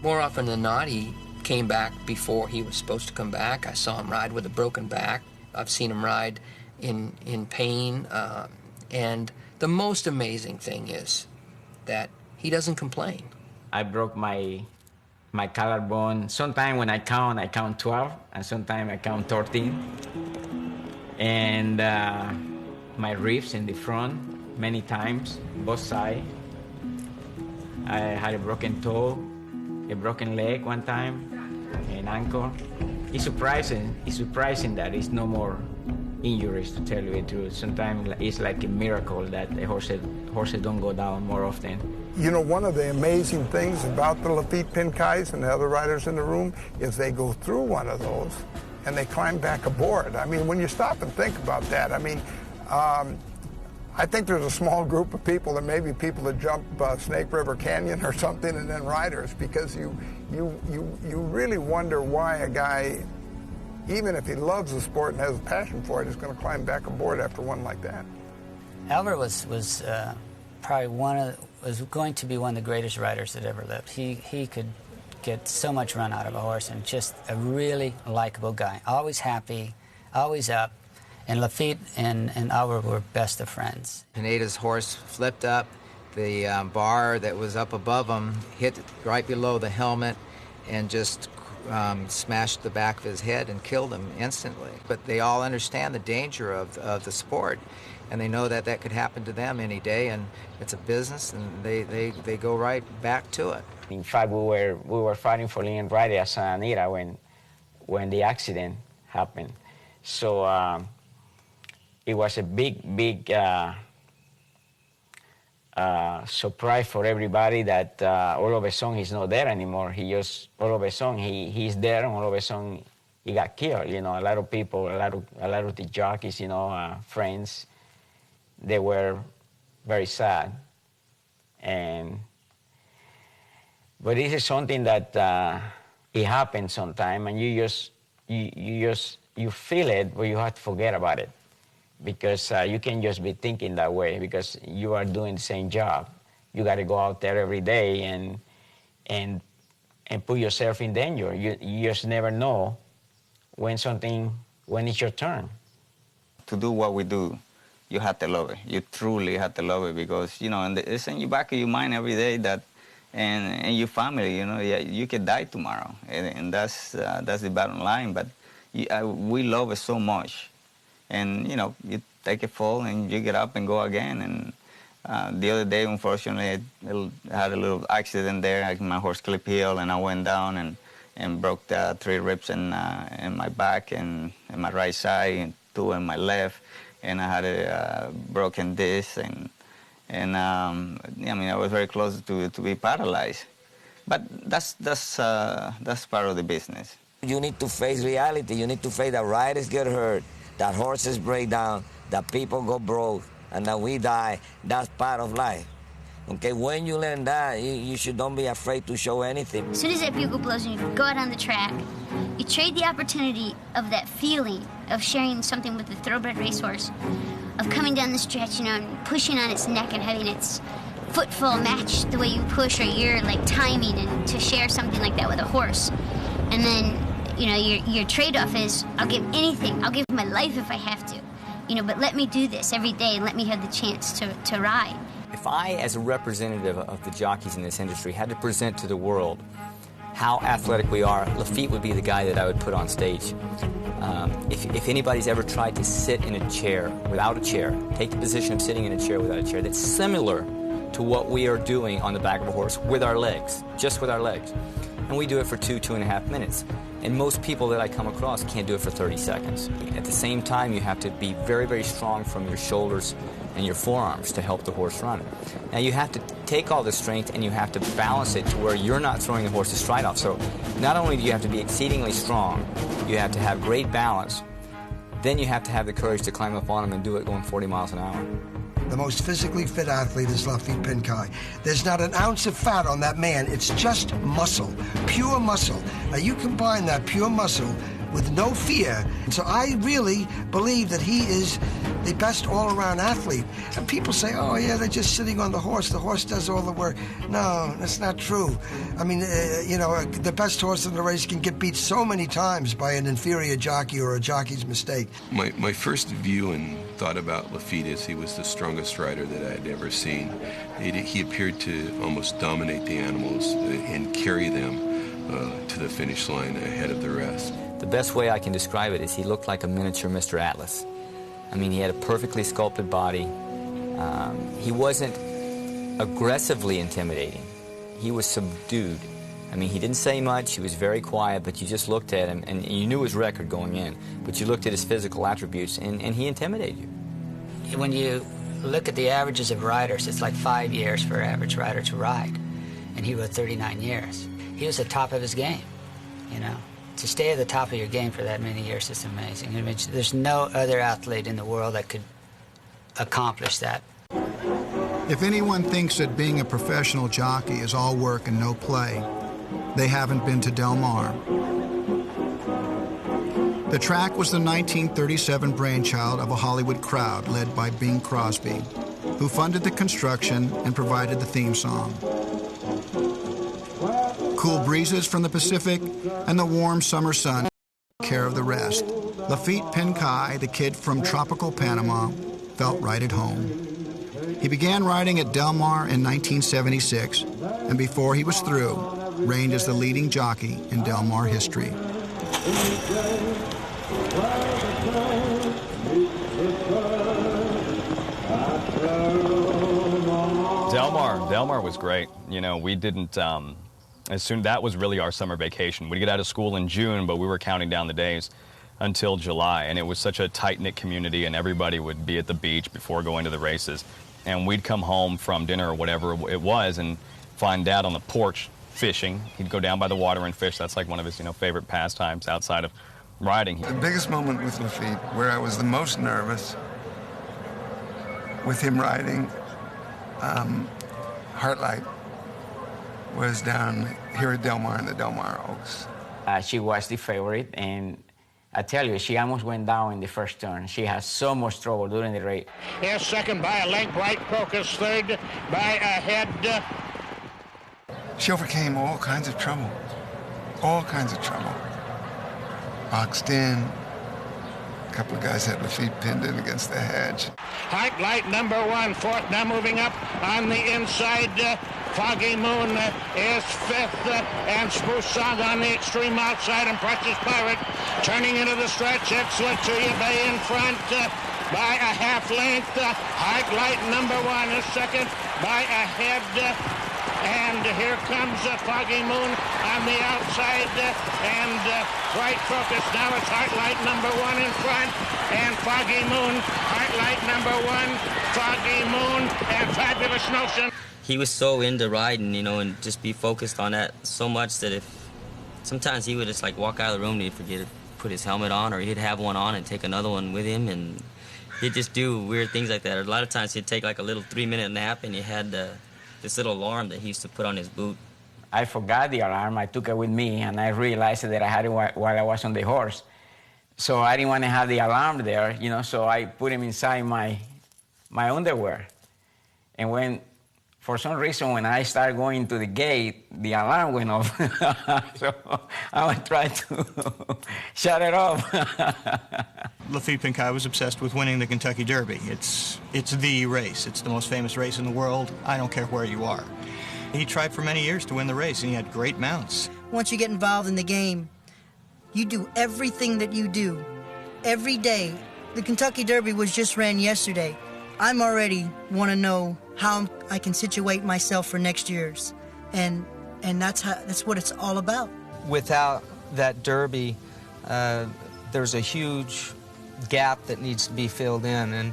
More often than not, he came back before he was supposed to come back. I saw him ride with a broken back. I've seen him ride in pain. And the most amazing thing is that he doesn't complain. I broke my collarbone. Sometimes when I count 12, and sometimes I count 13. And my ribs in the front, many times, both sides. I had a broken toe, a broken leg one time, an ankle. It's surprising that it's no more injuries, to tell you the truth. Sometimes it's like a miracle that the horses don't go down more often. You know, one of the amazing things about the Laffit Pincays and the other riders in the room is they go through one of those and they climb back aboard. I mean, when you stop and think about that, I mean, I think there's a small group of people, that maybe people that jump Snake River Canyon or something, and then riders, because you really wonder why a guy, even if he loves the sport and has a passion for it, is going to climb back aboard after one like that. Albert was probably was going to be one of the greatest riders that ever lived. He could get so much run out of a horse, and just a really likable guy. Always happy, always up. And Lafitte and Albert were best of friends. Anita's horse flipped up. The bar that was up above him hit right below the helmet and just smashed the back of his head and killed him instantly. But they all understand the danger of the sport, and they know that that could happen to them any day, and it's a business, and they go right back to it. In fact, we were fighting for Leon Friday as Anita when the accident happened. So it was a big surprise for everybody that all of a sudden he's not there anymore. He just, all of a sudden he's there, and all of a sudden he got killed. You know, a lot of people, a lot of the jockeys, you know, friends, they were very sad. But this is something that it happens sometime, and you feel it, but you have to forget about it, because you can't just be thinking that way, because you are doing the same job. You got to go out there every day and put yourself in danger. You just never know when it's your turn. To do what we do, you have to love it. You truly have to love it, because, you know, and it's in the back of your mind every day that, and your family, you know, you could die tomorrow, and that's the bottom line. But we love it so much, and, you know, you take a fall and you get up and go again. And the other day, unfortunately, I had a little accident there. My horse clip heel, and I went down and broke 3 ribs in my back and in my right side, and 2 in my left, and I had a broken disc, and I mean, I was very close to be paralyzed. But that's part of the business. You need to face reality. You need to face that riders get hurt, that horses break down, that people go broke, and that we die. That's part of life. Okay, when you learn that, you should don't be afraid to show anything. As soon as that bugle blows and you go out on the track, you trade the opportunity of that feeling of sharing something with the thoroughbred racehorse, of coming down the stretch, you know, and pushing on its neck and having its footfall match the way you push, or your like timing, and to share something like that with a horse. And then, you know, your trade-off is, I'll give anything, I'll give my life if I have to, you know, but let me do this every day and let me have the chance to ride. If I, as a representative of the jockeys in this industry, had to present to the world how athletic we are, Lafitte would be the guy that I would put on stage. If anybody's ever tried to sit in a chair without a chair, take the position of sitting in a chair without a chair, that's similar to what we are doing on the back of a horse with our legs, just with our legs. And we do it for 2.5 minutes. And most people that I come across can't do it for 30 seconds. At the same time, you have to be very, very strong from your shoulders and your forearms to help the horse run. Now you have to take all this strength and you have to balance it to where you're not throwing the horse's stride off. So not only do you have to be exceedingly strong, you have to have great balance, then you have to have the courage to climb up on him and do it going 40 miles an hour. The most physically fit athlete is Laffit Pincay. There's not an ounce of fat on that man. It's just muscle, pure muscle. Now you combine that pure muscle with no fear. So I really believe that he is the best all-around athlete. And people say, oh, yeah, they're just sitting on the horse. The horse does all the work. No, that's not true. I mean, you know, the best horse in the race can get beat so many times by an inferior jockey or a jockey's mistake. My first view and thought about Lafitte is he was the strongest rider that I had ever seen. He appeared to almost dominate the animals and carry them to the finish line ahead of the rest. The best way I can describe it is he looked like a miniature Mr. Atlas. I mean, he had a perfectly sculpted body. He wasn't aggressively intimidating. He was subdued. I mean, he didn't say much, he was very quiet, but you just looked at him, and you knew his record going in, but you looked at his physical attributes, and he intimidated you. When you look at the averages of riders, it's like 5 years for an average rider to ride, and he rode 39 years. He was at the top of his game, you know. To stay at the top of your game for that many years is amazing. I mean, there's no other athlete in the world that could accomplish that. If anyone thinks that being a professional jockey is all work and no play, they haven't been to Del Mar. The track was the 1937 brainchild of a Hollywood crowd led by Bing Crosby, who funded the construction and provided the theme song. Cool breezes from the Pacific and the warm summer sun took care of the rest. Laffit Pincay, the kid from tropical Panama, felt right at home. He began riding at Del Mar in 1976, and before he was through, reigned as the leading jockey in Del Mar history. Del Mar was great. You know, we didn't, that was really our summer vacation. We'd get out of school in June, but we were counting down the days until July, and it was such a tight-knit community, and everybody would be at the beach before going to the races. And we'd come home from dinner or whatever it was and find Dad on the porch fishing. He'd go down by the water and fish. That's like one of his, favorite pastimes outside of riding. The biggest moment with Lafitte, where I was the most nervous with him riding Heartlight, was down here at Del Mar in the Del Mar Oaks. She was the favorite, and I tell you, she almost went down in the first turn. She has so much trouble during the race. Here's second by a length, White Crocus third by a head. She overcame all kinds of trouble. All kinds of trouble. Boxed in. A couple of guys had Lafitte pinned in against the hedge. Heartlight number one, fourth, now moving up on the inside. Foggy Moon is fifth, and Spruce Song on the extreme outside, and Precious Pirate turning into the stretch. It's Latuya Bay in front by a half length. Heartlight number one is second by a head. And here comes Foggy Moon on the outside, and Bright Crocus. Now it's Heartlight number one in front, and Foggy Moon. Heartlight number one, Foggy Moon, and Fabulous Notion. He was so into riding, and just be focused on that so much that sometimes he would just like walk out of the room and he'd forget to put his helmet on, or he'd have one on and take another one with him, and he'd just do weird things like that. Or a lot of times he'd take like a little 3-minute nap, and he had this little alarm that he used to put on his boot. I forgot the alarm. I took it with me, and I realized that I had it while I was on the horse. So I didn't want to have the alarm there, so I put him inside my underwear. And for some reason, when I started going to the gate, the alarm went off. So I was trying to shut it off. Laffit Pincay was obsessed with winning the Kentucky Derby. It's the race. It's the most famous race in the world. I don't care where you are. He tried for many years to win the race, and he had great mounts. Once you get involved in the game, you do everything that you do every day. The Kentucky Derby was just ran yesterday. I'm already want to know how I can situate myself for next year's, and that's what it's all about. Without that Derby, there's a huge gap that needs to be filled in, and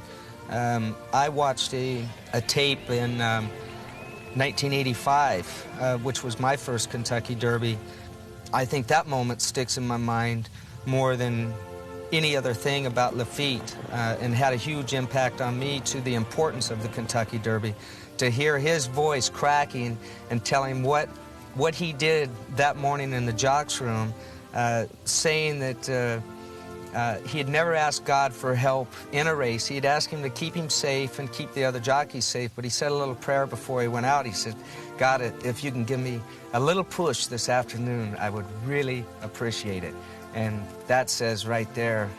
I watched a tape in 1985, which was my first Kentucky Derby. I think that moment sticks in my mind more than any other thing about Lafitte, and had a huge impact on me to the importance of the Kentucky Derby. To hear his voice cracking and telling what he did that morning in the jocks room, saying that he had never asked God for help in a race. He'd asked him to keep him safe and keep the other jockeys safe, but he said a little prayer before he went out. He said, God, if you can give me a little push this afternoon, I would really appreciate it. And that says right there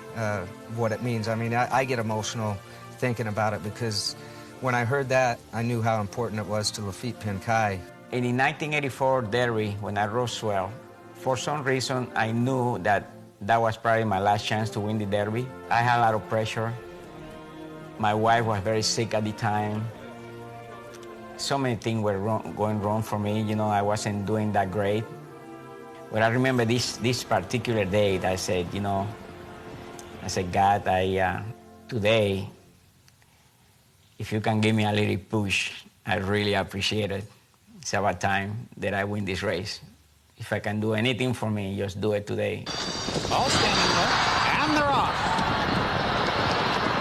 what it means. I mean, I get emotional thinking about it, because when I heard that, I knew how important it was to Laffit Pincay. In the 1984 Derby, when I rode swell, for some reason, I knew that was probably my last chance to win the Derby. I had a lot of pressure. My wife was very sick at the time. So many things were going wrong for me. I wasn't doing that great. But I remember this particular day that I said, God, today, if you can give me a little push, I really appreciate it. It's about time that I win this race. If I can do anything for me, just do it today. All standing there, and they're off.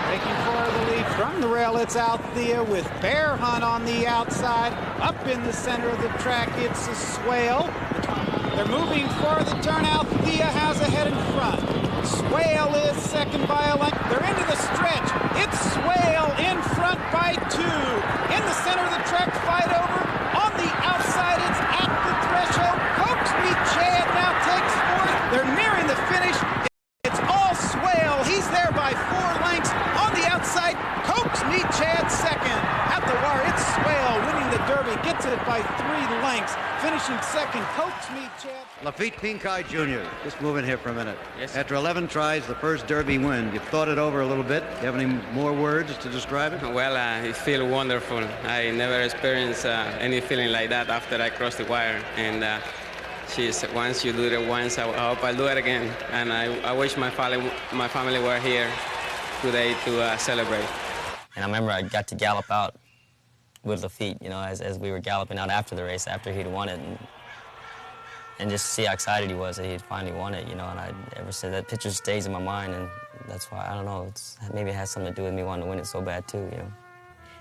Breaking for the lead from the rail, it's Althea with Bear Hunt on the outside. Up in the center of the track, it's a Swale. They're moving for the turn. Althea has a head in front. Swale is second by a length. They're into the stretch. It's Swale in front by 2. In the center of the track, fight over. On the outside, it's at the threshold. Coaksmeet Chad now takes 4th. They're nearing the finish. It's all Swale. He's there by 4 lengths. On the outside, Coaksmeet Chad second. At the wire, it's Swale winning the Derby. Gets gets it by 3 lengths, finishing second. Coach me, Chad. Laffit Pincay Jr., just move in here for a minute. Yes. After 11 tries, the first Derby win, you've thought it over a little bit. Do you have any more words to describe it? Well, it feels wonderful. I never experienced any feeling like that after I crossed the wire. And once you do it once, I hope I'll do it again. And I wish my family were here today to celebrate. And I remember I got to gallop out with Lafitte, you know, as we were galloping out after the race, after he'd won it, and just see how excited he was that he'd finally won it, you know, and ever since that picture stays in my mind, and that's why, I don't know, maybe it has something to do with me wanting to win it so bad too, you know.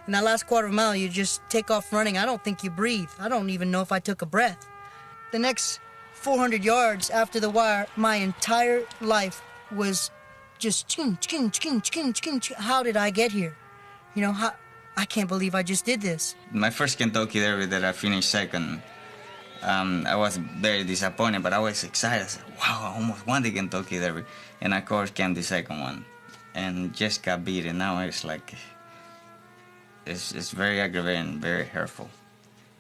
In that last quarter mile, you just take off running. I don't think you breathe. I don't even know if I took a breath. The next 400 yards after the wire, my entire life was just how did I get here? You know, I can't believe I just did this. My first Kentucky Derby that I finished second, I was very disappointed, but I was excited. I said, wow, I almost won the Kentucky Derby. And of course came the second one and just got beaten. Now it's like, it's very aggravating, very hurtful.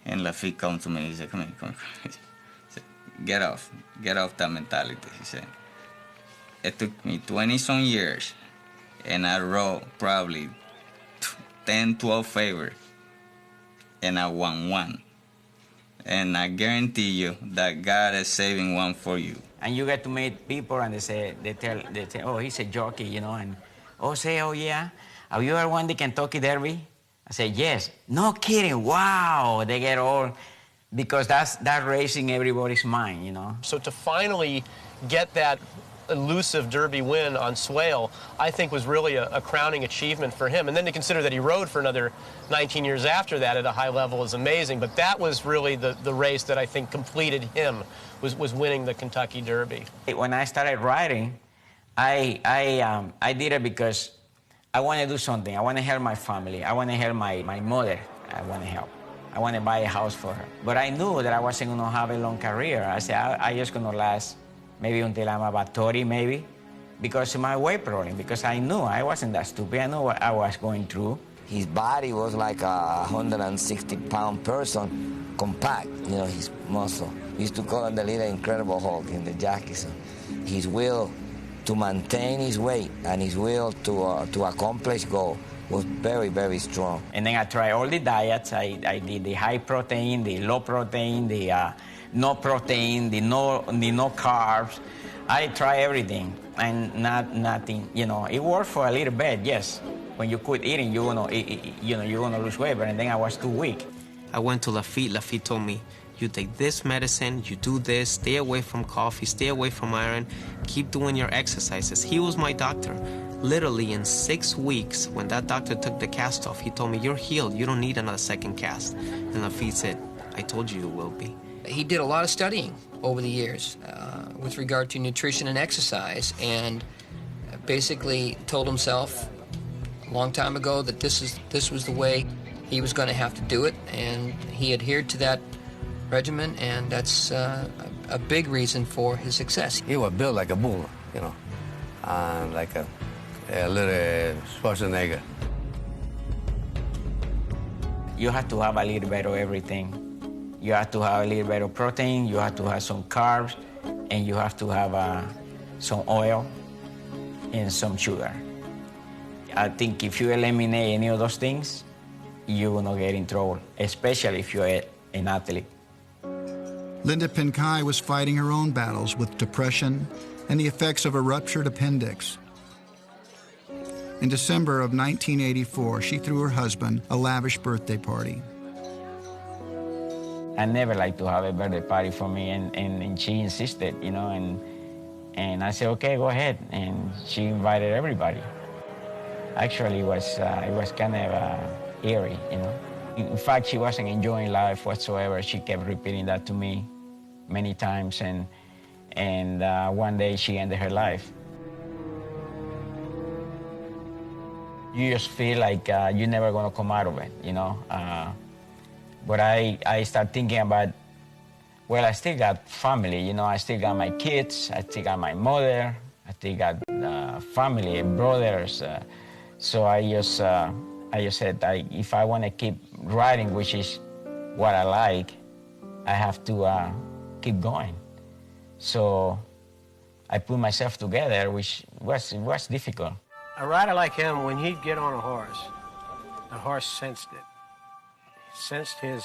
And Lafitte comes to me, he said, come here. He said, get off that mentality, he said. It took me 20-some years, and I rode probably 10, 12 favorites, and I won one. And I guarantee you that God is saving one for you. And you get to meet people, and they say, oh, he's a jockey, you know, and oh yeah, have you ever won the Kentucky Derby? I say, yes. No kidding, wow. They get all, because that's raising everybody's mind, you know. So to finally get that elusive Derby win on Swale, I think was really a crowning achievement for him. And then to consider that he rode for another 19 years after that at a high level is amazing. But that was really the race that I think completed him, was winning the Kentucky Derby. When I started riding, I did it because I want to do something. I want to help my family. I want to help my mother. I want to help. I want to buy a house for her. But I knew that I wasn't going to have a long career. I said, I just going to last maybe until I'm about 30, maybe, because of my weight problem, because I knew I wasn't that stupid. I knew what I was going through. His body was like a 160-pound person, compact, you know, his muscle. We used to call him the little Incredible Hulk in the Jockeys. His will to maintain his weight and his will to accomplish goal was very, very strong. And then I tried all the diets. I did the high protein, the low protein, the no protein, the no carbs. I tried everything and nothing. You know, it worked for a little bit, yes. When you quit eating, you're gonna lose weight. But then I was too weak. I went to Lafitte. Lafitte told me, you take this medicine, you do this, stay away from coffee, stay away from iron, keep doing your exercises. He was my doctor. Literally in 6 weeks, when that doctor took the cast off, he told me, you're healed, you don't need another second cast. And Lafitte said, I told you you will be. He did a lot of studying over the years with regard to nutrition and exercise, and basically told himself a long time ago that this was the way he was going to have to do it, and he adhered to that regimen, and that's a big reason for his success. He was built like a bull, you know, like a little Schwarzenegger. You have to have a little bit of everything. You have to have a little bit of protein, you have to have some carbs, and you have to have some oil and some sugar. I think if you eliminate any of those things, you're gonna get in trouble, especially if you're an athlete. Linda Pincay was fighting her own battles with depression and the effects of a ruptured appendix. In December of 1984, she threw her husband a lavish birthday party. I never liked to have a birthday party for me, and she insisted, you know, and I said, okay, go ahead, and she invited everybody. Actually, it was kind of eerie, you know. In fact, she wasn't enjoying life whatsoever. She kept repeating that to me many times, and one day she ended her life. You just feel like you're never going to come out of it, you know. But I start thinking about, well, I still got family, you know. I still got my kids, I still got my mother, I still got family, brothers. So I just said, if I want to keep riding, which is what I like, I have to keep going. So I put myself together, which was difficult. A rider like him, when he'd get on a horse, the horse sensed it. He sensed his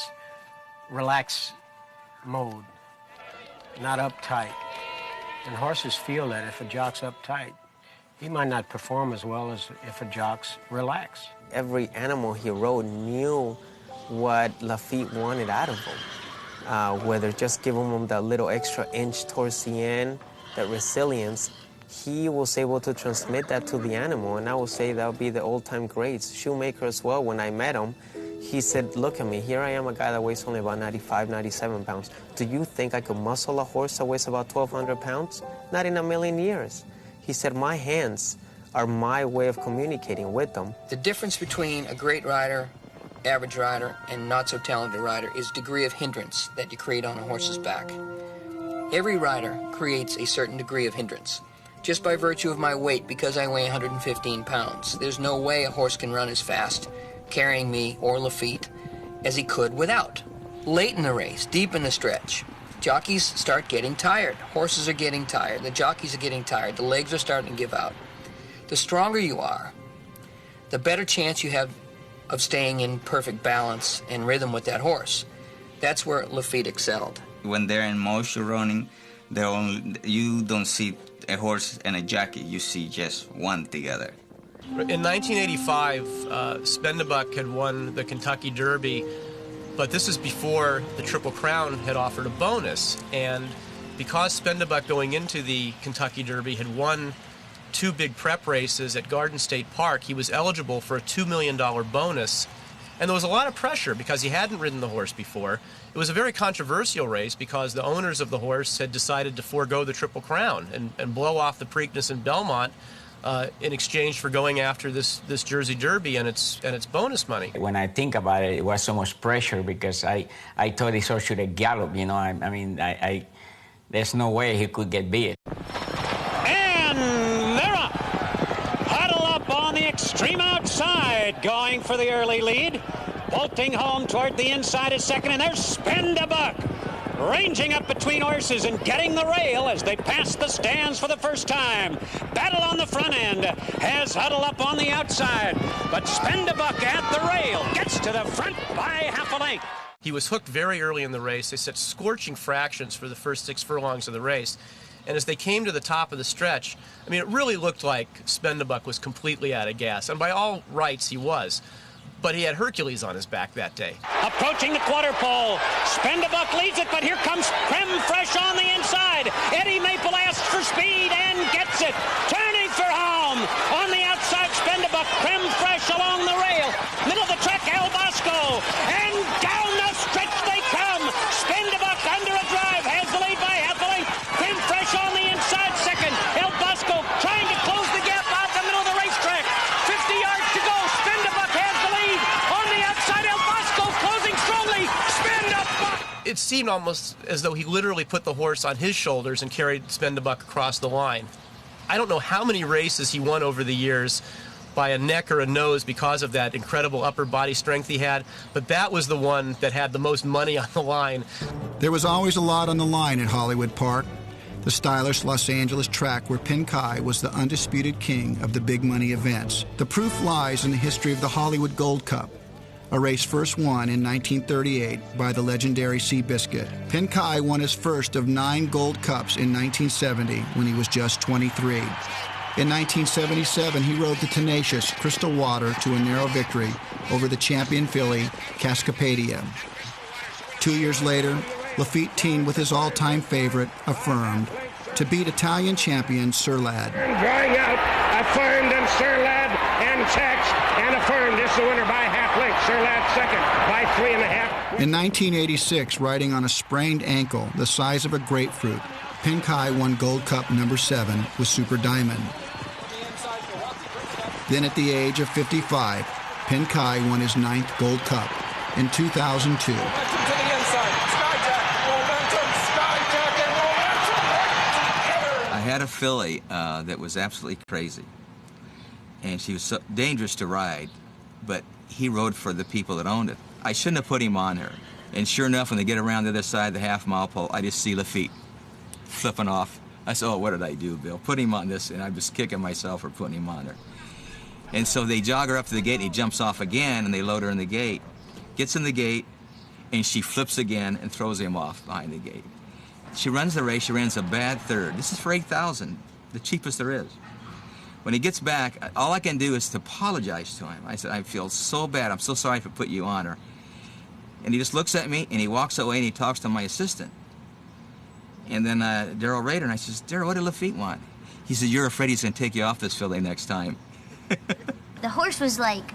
relaxed mode, not uptight. And horses feel that if a jock's uptight, he might not perform as well as if a jock's relaxed. Every animal he rode knew what Lafitte wanted out of him. Whether just giving him that little extra inch towards the end, that resilience, he was able to transmit that to the animal, and I would say that would be the old-time greats. Shoemaker as well, when I met him, he said, look at me, here I am, a guy that weighs only about 95, 97 pounds. Do you think I could muscle a horse that weighs about 1,200 pounds? Not in a million years. He said, my hands are my way of communicating with them. The difference between a great rider, average rider, and not so talented rider is degree of hindrance that you create on a horse's back. Every rider creates a certain degree of hindrance. Just by virtue of my weight, because I weigh 115 pounds, there's no way a horse can run as fast carrying me or Lafitte as he could without. Late in the race, deep in the stretch, jockeys start getting tired. Horses are getting tired. The jockeys are getting tired. The legs are starting to give out. The stronger you are, the better chance you have of staying in perfect balance and rhythm with that horse. That's where Lafitte excelled. When they're in motion running, you don't see a horse and a jockey. You see just one together. In 1985, Spendebuck had won the Kentucky Derby, but this is before the Triple Crown had offered a bonus. And because Spendebuck, going into the Kentucky Derby, had won 2 big prep races at Garden State Park, he was eligible for a $2 million bonus. And there was a lot of pressure because he hadn't ridden the horse before. It was a very controversial race because the owners of the horse had decided to forego the Triple Crown and blow off the Preakness in Belmont in exchange for going after this Jersey Derby and its bonus money. When I think about it, it was so much pressure because I thought this horse should have galloped, you know. I mean, there's no way he could get beat. And they're up. Huddle up on the extreme outside, going for the early lead. Bolting home toward the inside of second, and there's Spendebuck ranging up between horses and getting the rail as they pass the stands for the first time. Battle on the front end has Huddle up on the outside, but Spendebuck at the rail gets to the front by half a length. He was hooked very early in the race. They set scorching fractions for the first 6 furlongs of the race. And as they came to the top of the stretch, I mean, it really looked like Spendebuck was completely out of gas. And by all rights, he was. But he had Hercules on his back that day. Approaching the quarter pole, Spendebuck leads it, but here comes Creme Fraiche on the inside. Eddie Maple asks for speed and gets it. Turning for home on the outside, Spendebuck, Creme Fraiche along the rail. Middle of the track, El Bosco, and down the stretch they come. Spendebuck under a drive, has the lead by half a length. Creme Fraiche on the inside, second. El Bosco trying to close the gap out the middle of the racetrack. 50 yards to go. Spendebuck has the lead. On the outside, El Bosco closing strongly. Spendebuck. It seemed almost as though he literally put the horse on his shoulders and carried Spendebuck across the line. I don't know how many races he won over the years by a neck or a nose because of that incredible upper body strength he had, but that was the one that had the most money on the line. There was always a lot on the line at Hollywood Park, the stylish Los Angeles track where Pincay was the undisputed king of the big money events. The proof lies in the history of the Hollywood Gold Cup, a race first won in 1938 by the legendary Seabiscuit. Pincay won his first of 9 Gold Cups in 1970 when he was just 23. In 1977, he rode the tenacious Crystal Water to a narrow victory over the champion filly, Cascapedia. 2 years later, Lafitte teamed with his all-time favorite, Affirmed, to beat Italian champion Sir Lad. Drawing out, Affirmed and Sir Lad and Tex, and Affirmed is the winner by half length. Sir Lad second by 3.5. In 1986, riding on a sprained ankle the size of a grapefruit, Pincay won Gold Cup number 7 with Super Diamond. Then at the age of 55, Pincay won his 9th Gold Cup in 2002. I had a filly that was absolutely crazy, and she was so dangerous to ride, but he rode for the people that owned it. I shouldn't have put him on her. And sure enough, when they get around the other side of the half-mile pole, I just see Lafitte flipping off. I said, oh, what did I do, Bill? Put him on this, and I'm just kicking myself for putting him on there. And so they jog her up to the gate, and he jumps off again, and they load her in the gate. Gets in the gate, and she flips again and throws him off behind the gate. She runs the race. She runs a bad third. This is for $8,000, the cheapest there is. When he gets back, all I can do is to apologize to him. I said, I feel so bad. I'm so sorry for putting you on her. And he just looks at me, and he walks away, and he talks to my assistant. And then Darryl Rader, and I says, Darryl, what did Lafitte want? He said, you're afraid he's going to take you off this filly next time. The horse was like,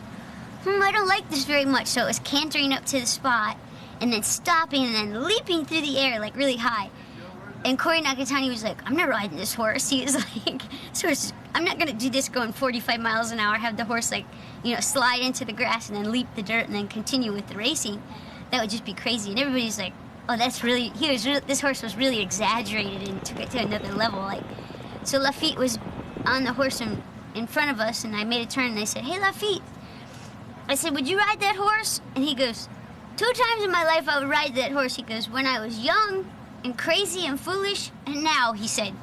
I don't like this very much. So it was cantering up to the spot and then stopping and then leaping through the air, like really high. And Corey Nakatani was like, I'm not riding this horse. He was like, this horse, I'm not going to do this going 45 miles an hour, have the horse like, slide into the grass and then leap the dirt and then continue with the racing. That would just be crazy. And everybody's like, oh, that's really, this horse was really exaggerated and took it to another level. Like, so Lafitte was on the horse in front of us, and I made a turn, and I said, hey, Lafitte. I said, would you ride that horse? And he goes, 2 times in my life I would ride that horse. He goes, when I was young and crazy and foolish, and now, he said.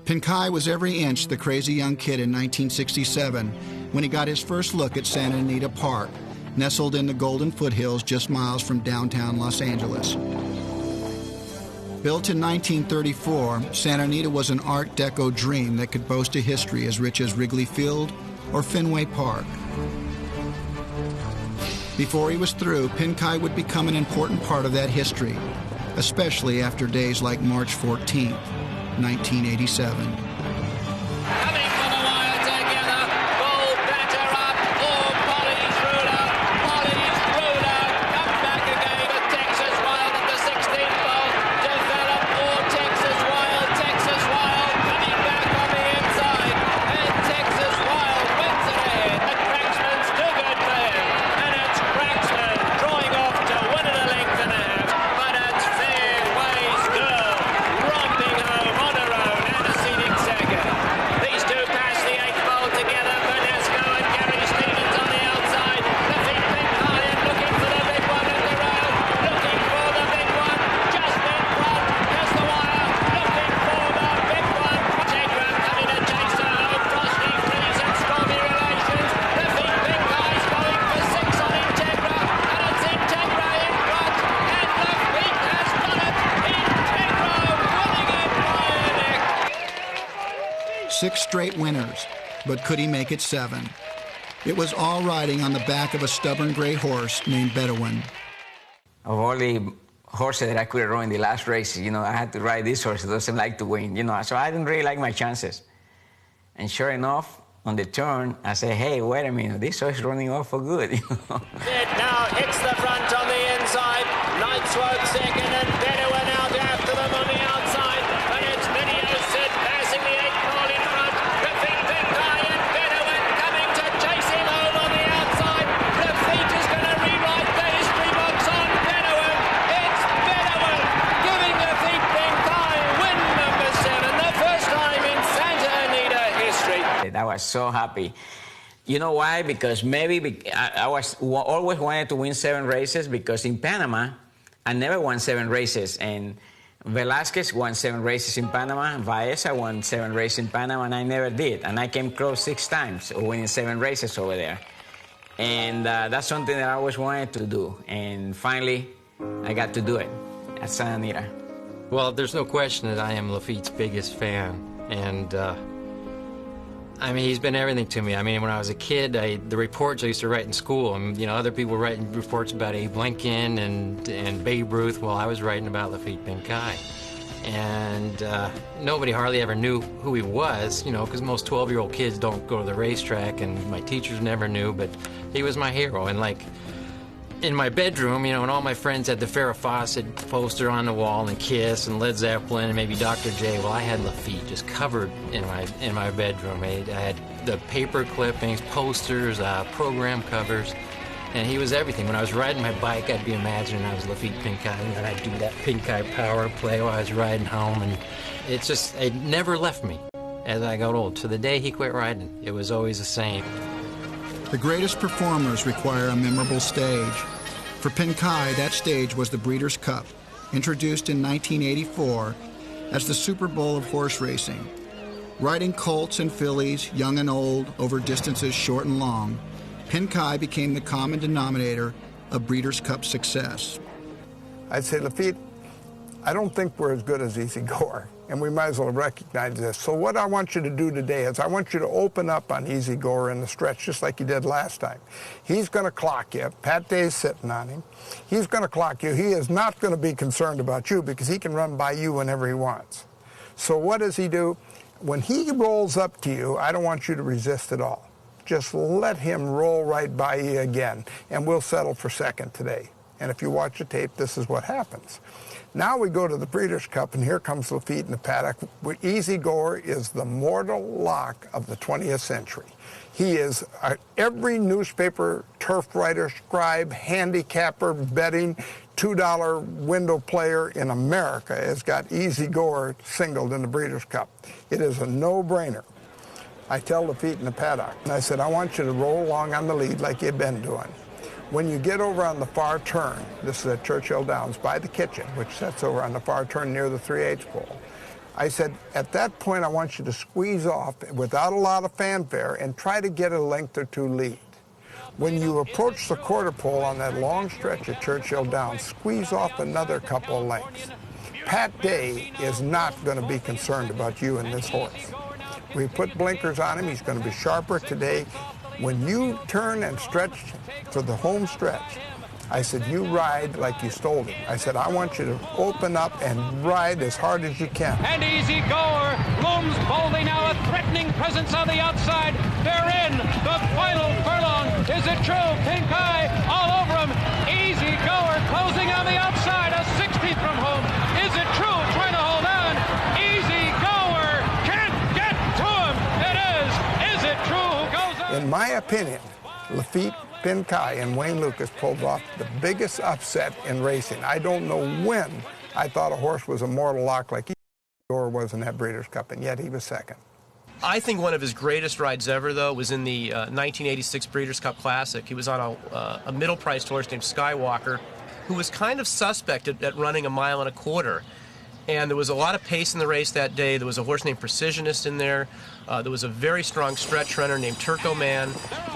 Pincay was every inch the crazy young kid in 1967 when he got his first look at Santa Anita Park, nestled in the Golden Foothills just miles from downtown Los Angeles. Built in 1934, Santa Anita was an Art Deco dream that could boast a history as rich as Wrigley Field or Fenway Park. Before he was through, Pincay would become an important part of that history, especially after days like March 14th, 1987. Six straight winners, but could he make it 7? It was all riding on the back of a stubborn gray horse named Bedouin. Of all the horses that I could have run in the last race, I had to ride this horse. It doesn't like to win, so I didn't really like my chances. And sure enough, on the turn, I said, hey, wait a minute, this horse is running off for good. It now hits the front on the inside. Knightswood second and Bedouin out after them on the outside. And it's Minio Sid passing the 8th pole in front. Laffit Pincay and Bedouin coming to chase him home on the outside. Lafitte is going to rewrite the history books on Bedouin. It's Bedouin giving Laffit Pincay win number 7, the first time in Santa Anita history. I was so happy. You know why? Because I always wanted to win 7 races, because in Panama, I never won 7 races. And Velázquez won 7 races in Panama. Baeza won 7 races in Panama, and I never did. And I came close 6 times of winning 7 races over there. And that's something that I always wanted to do. And finally, I got to do it at Santa Anita. Well, there's no question that I am Lafitte's biggest fan. And he's been everything to me. When I was a kid, the reports I used to write in school, other people were writing reports about Abe Lincoln and Babe Ruth. Well, I was writing about Laffit Pincay. And nobody hardly ever knew who he was, because most 12-year-old kids don't go to the racetrack, and my teachers never knew, but he was my hero. And in my bedroom, and all my friends had the Farrah Fawcett poster on the wall, and Kiss, and Led Zeppelin, and maybe Dr. J. Well, I had Lafitte just covered in my bedroom. I had the paper clippings, posters, program covers, and he was everything. When I was riding my bike, I'd be imagining I was Laffit Pincay, and I'd do that Pincay power play while I was riding home, and it never left me as I got old. To the day he quit riding, it was always the same. The greatest performers require a memorable stage, For Pincay, that stage was the Breeders' Cup, introduced in 1984 as the Super Bowl of horse racing. Riding colts and fillies, young and old, over distances short and long, Pincay became the common denominator of Breeders' Cup success. I'd say, Lafitte, I don't think we're as good as Easy Goer, and we might as well recognize this. So what I want you to do today is I want you to open up on Easy Goer in the stretch, just like you did last time. He's going to clock you. Pat Day's sitting on him. He's going to clock you. He is not going to be concerned about you because he can run by you whenever he wants. So what does he do? When he rolls up to you, I don't want you to resist at all. Just let him roll right by you again, and we'll settle for second today. And if you watch the tape, this is what happens. Now we go to the Breeders' Cup, and here comes Lafitte in the paddock. Easy Goer is the mortal lock of the 20th century. He is every newspaper, turf writer, scribe, handicapper, betting, $2 window player in America has got Easy Goer singled in the Breeders' Cup. It is a no-brainer. I tell Lafitte in the paddock, and I said, I want you to roll along on the lead like you've been doing. When you get over on the far turn, this is at Churchill Downs by the kitchen, which sets over on the far turn near the 3/8 pole, I said, at that point I want you to squeeze off without a lot of fanfare and try to get a length or two lead. When you approach the quarter pole on that long stretch at Churchill Downs, squeeze off another couple of lengths. Pat Day is not going to be concerned about you and this horse. We put blinkers on him. He's going to be sharper today. When you turn and stretch for the home stretch, I said, you ride like you stole him. I said, I want you to open up and ride as hard as you can. And Easy Goer looms boldly now, a threatening presence on the outside. They're in the final furlong. Is it true? Pincay all over him. Easy Goer closing on the outside, a 60th from home. Is it true? Trying to hold on. Easy Goer can't get to him. It is. Is it true? Who goes on? In my opinion, Lafitte Pincay and Wayne Lucas pulled off the biggest upset in racing. I don't know when I thought a horse was a mortal lock like Easy Goer was in that Breeders' Cup, and yet he was second. I think one of his greatest rides ever, though, was in the 1986 Breeders' Cup Classic. He was on a middle-priced horse named Skywalker, who was kind of suspect at running 1.25 miles. And there was a lot of pace in the race that day. There was a horse named Precisionist in there. There was a very strong stretch runner named Turco Man.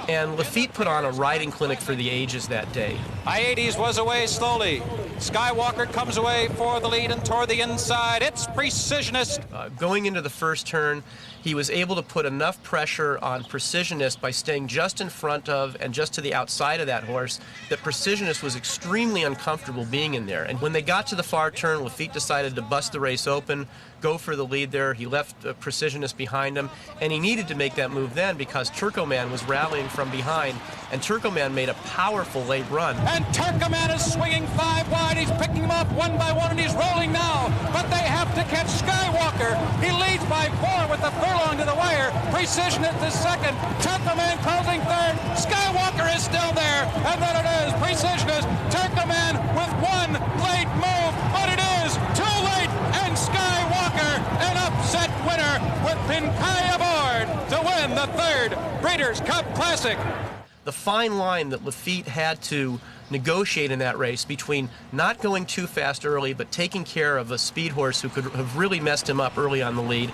And Lafitte put on a riding clinic for the ages that day. I-80s was away slowly. Skywalker comes away for the lead and toward the inside. It's Precisionist. Going into the first turn, he was able to put enough pressure on Precisionist by staying just in front of and just to the outside of that horse that Precisionist was extremely uncomfortable being in there. And when they got to the far turn, Lafitte decided to bust the race open, go for the lead there. He left Precisionist behind him, and he needed to make that move then because Turco Man was rallying from behind, and Turco Man made a powerful late run. And Turco Man is swinging 5 wide. He's picking them up one by one, and he's rolling now. But they have to catch Skywalker. He leads by 4 with the furlong to the wire. Precisionist is second. Turco Man closing third. Skywalker is still there. And then it is Precisionist. Turco Man with one late move, but it is too late. And Skywalker, an upset winner with Pincay aboard to win the 3rd Breeders' Cup Classic. The fine line that Lafitte had to negotiate in that race between not going too fast early but taking care of a speed horse who could have really messed him up early on the lead,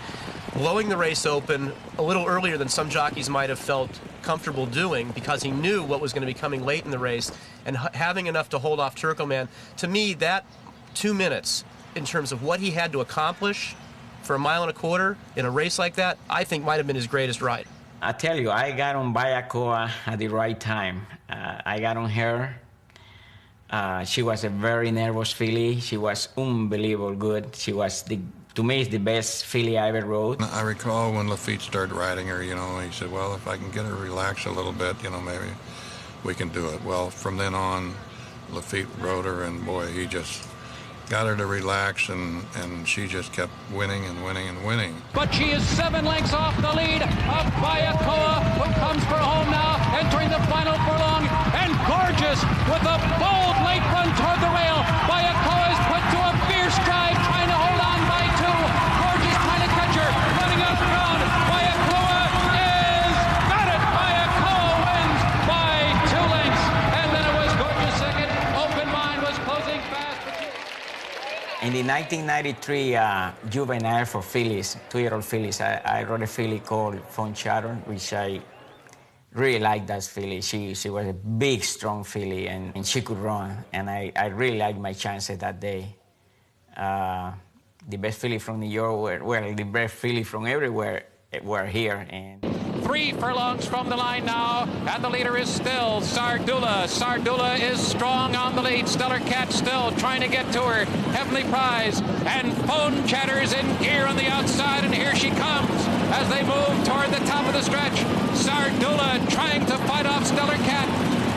blowing the race open a little earlier than some jockeys might have felt comfortable doing because he knew what was going to be coming late in the race, and having enough to hold off Turco Man. To me, that 2 minutes in terms of what he had to accomplish for 1.25 miles in a race like that, I think might have been his greatest ride. I tell you, I got on Bayacoa at the right time. I got on her. She was a very nervous filly. She was unbelievable good. She was, to me, the best filly I ever rode. I recall when Lafitte started riding her, he said, well, if I can get her relaxed a little bit, maybe we can do it. Well, from then on, Lafitte rode her, and boy, he just got her to relax, and she just kept winning and winning and winning. But she is 7 lengths off the lead of Bayacoa, who comes for home now, entering the final furlong, and Gorgeous with a bold late run toward the rail. Bayacoa is put to a fierce drive, trying to hold on by 2. Gorgeous trying to catch her, running up around. Bayacoa is got it. Bayacoa wins by 2 lengths, and then it was Gorgeous second. In the 1993 juvenile for fillies, 2-year-old fillies, I wrote a filly called Phone Chatter, which I really liked that filly. She was a big, strong filly, and she could run, and I really liked my chances that day. The best filly from New York, well, the best filly from everywhere were here. And 3 furlongs from the line now, and the leader is still Sardula. Sardula is strong on the lead. Stellar Cat still trying to get to her. Heavenly Prize and Phone Chatter's in gear on the outside, and here she comes as they move toward the top of the stretch. Sardula trying to fight off Stellar Cat.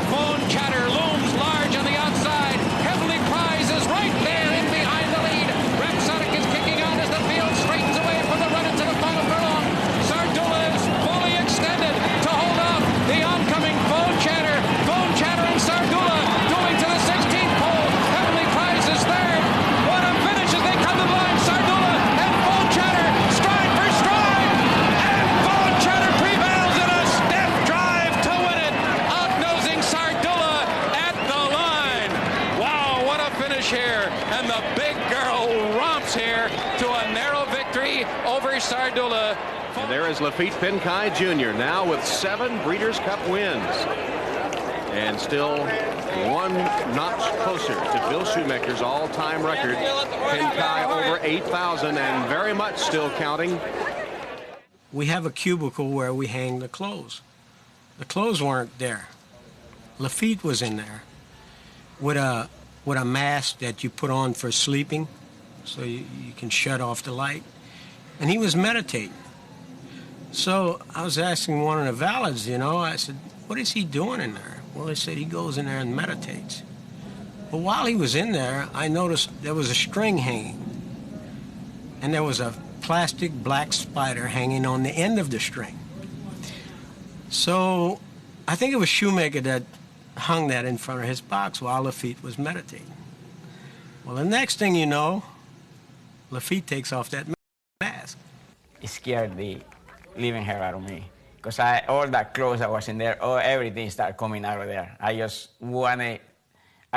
Phone Chatter looms large on the outside. Heavenly Prize is right there in behind the lead. Rhapsodic is kicking on as the field straightens away from the run into the final furlong. Sardula is fully extended to hold off the oncoming Phone Chatter. Phone Chatter and Sardula going to the 16th pole. Heavenly Prize is third. What a finish as they come to the line. Sardula and Phone Chatter stride for stride. And Phone Chatter prevails in a step drive to win it. Out-nosing Sardula at the line. Wow, what a finish here. And the big girl romps here to a narrow victory over Sardula. And there is Laffit Pincay Jr. now with 7 Breeders' Cup wins. And still 1 notch closer to Bill Shoemaker's all-time record. Pincay over 8,000 and very much still counting. We have a cubicle where we hang the clothes. The clothes weren't there. Lafitte was in there with a mask that you put on for sleeping so you can shut off the light. And he was meditating. So I was asking one of the valets, you know, I said, what is he doing in there? Well, they said he goes in there and meditates. But while he was in there, I noticed there was a string hanging. And there was a plastic black spider hanging on the end of the string. So I think it was Shoemaker that hung that in front of his box while Lafitte was meditating. Well, the next thing you know, Lafitte takes off that mask. It scared the living hell out of me, because all that clothes that was in there, everything started coming out of there. I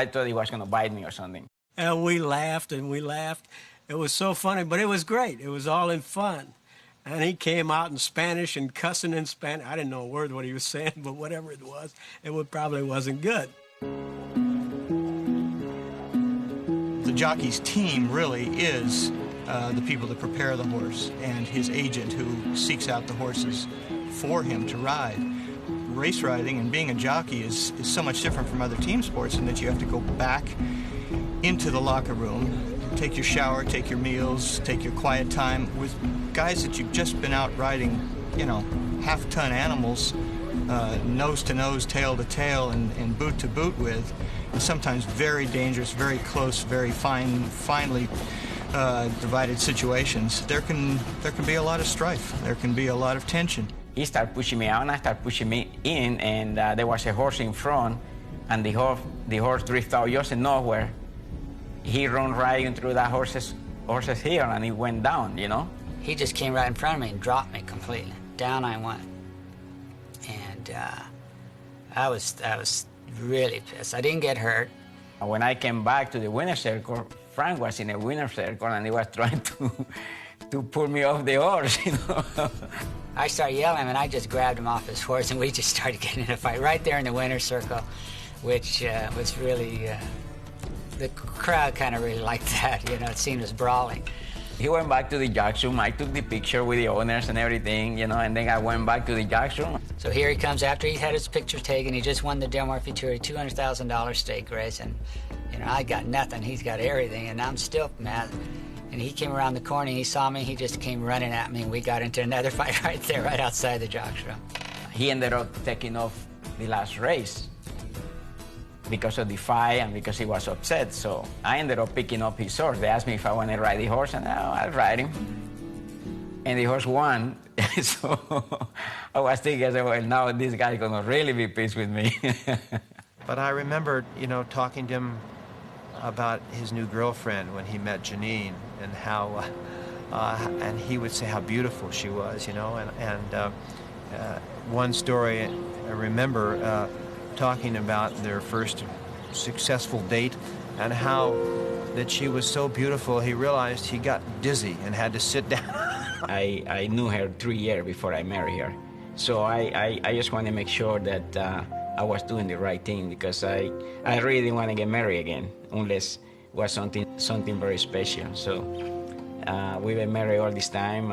thought he was going to bite me or something. And we laughed and we laughed. It was so funny, but it was great. It was all in fun. And he came out in Spanish and cussing in Spanish. I didn't know a word what he was saying, but whatever it was, probably wasn't good. The Jockeys Team really is the people that prepare the horse and his agent who seeks out the horses for him to ride. Race riding and being a jockey is so much different from other team sports in that you have to go back into the locker room, take your shower, take your meals, take your quiet time with guys that you've just been out riding, you know, half-ton animals, nose to nose, tail to tail, and boot to boot with, and sometimes very dangerous, very close, very finely divided situations. There can be a lot of strife. There can be a lot of tension. He started pushing me out, and I started pushing me in, and there was a horse in front, and the horse drifted out just nowhere. He ran right into that horse's heel, and he went down, you know? He just came right in front of me and dropped me completely. Down I went. And I was really pissed. I didn't get hurt. When I came back to the winner's circle, Frank was in a winner's circle, and he was trying to pull me off the horse, you know? I started yelling, and I just grabbed him off his horse, and we just started getting in a fight right there in the winner's circle, which was really, the crowd kind of really liked that, you know, it seemed as brawling. He went back to the jocks room. I took the picture with the owners and everything, you know, and then I went back to the jocks room. So here he comes after he had his picture taken. He just won the Del Mar Futurity $200,000 stake race, and, you know, I got nothing. He's got everything, and I'm still mad. And he came around the corner, and he saw me. He just came running at me, and we got into another fight right there, right outside the jocks room. He ended up taking off the last race because of the fight and because he was upset. So I ended up picking up his horse. They asked me if I want to ride the horse, and I'll ride him. And the horse won. So I was thinking, well, now this guy's going to really be pissed with me. But I remember, you know, talking to him about his new girlfriend when he met Janine, and how, and he would say how beautiful she was, you know, and one story I remember talking about their first successful date, and how that she was so beautiful, he realized he got dizzy and had to sit down. I knew her 3 years before I married her. So I just want to make sure that I was doing the right thing, because I really didn't want to get married again unless it was something very special. So we've been married all this time,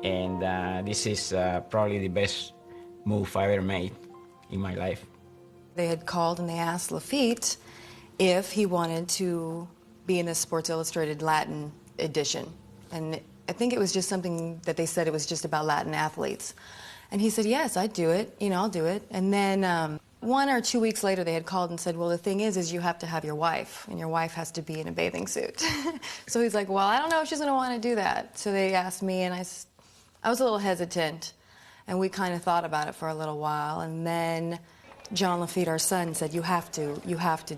and this is probably the best move I ever made in my life. They had called and they asked Lafitte if he wanted to be in the Sports Illustrated Latin edition. And I think it was just something that they said it was just about Latin athletes. And he said, yes, I'd do it. You know, I'll do it. And then 1 or 2 weeks later, they had called and said, well, the thing is you have to have your wife, and your wife has to be in a bathing suit. So he's like, well, I don't know if she's going to want to do that. So they asked me, and I was a little hesitant. And we kind of thought about it for a little while. And then John Lafitte, our son, said, you have to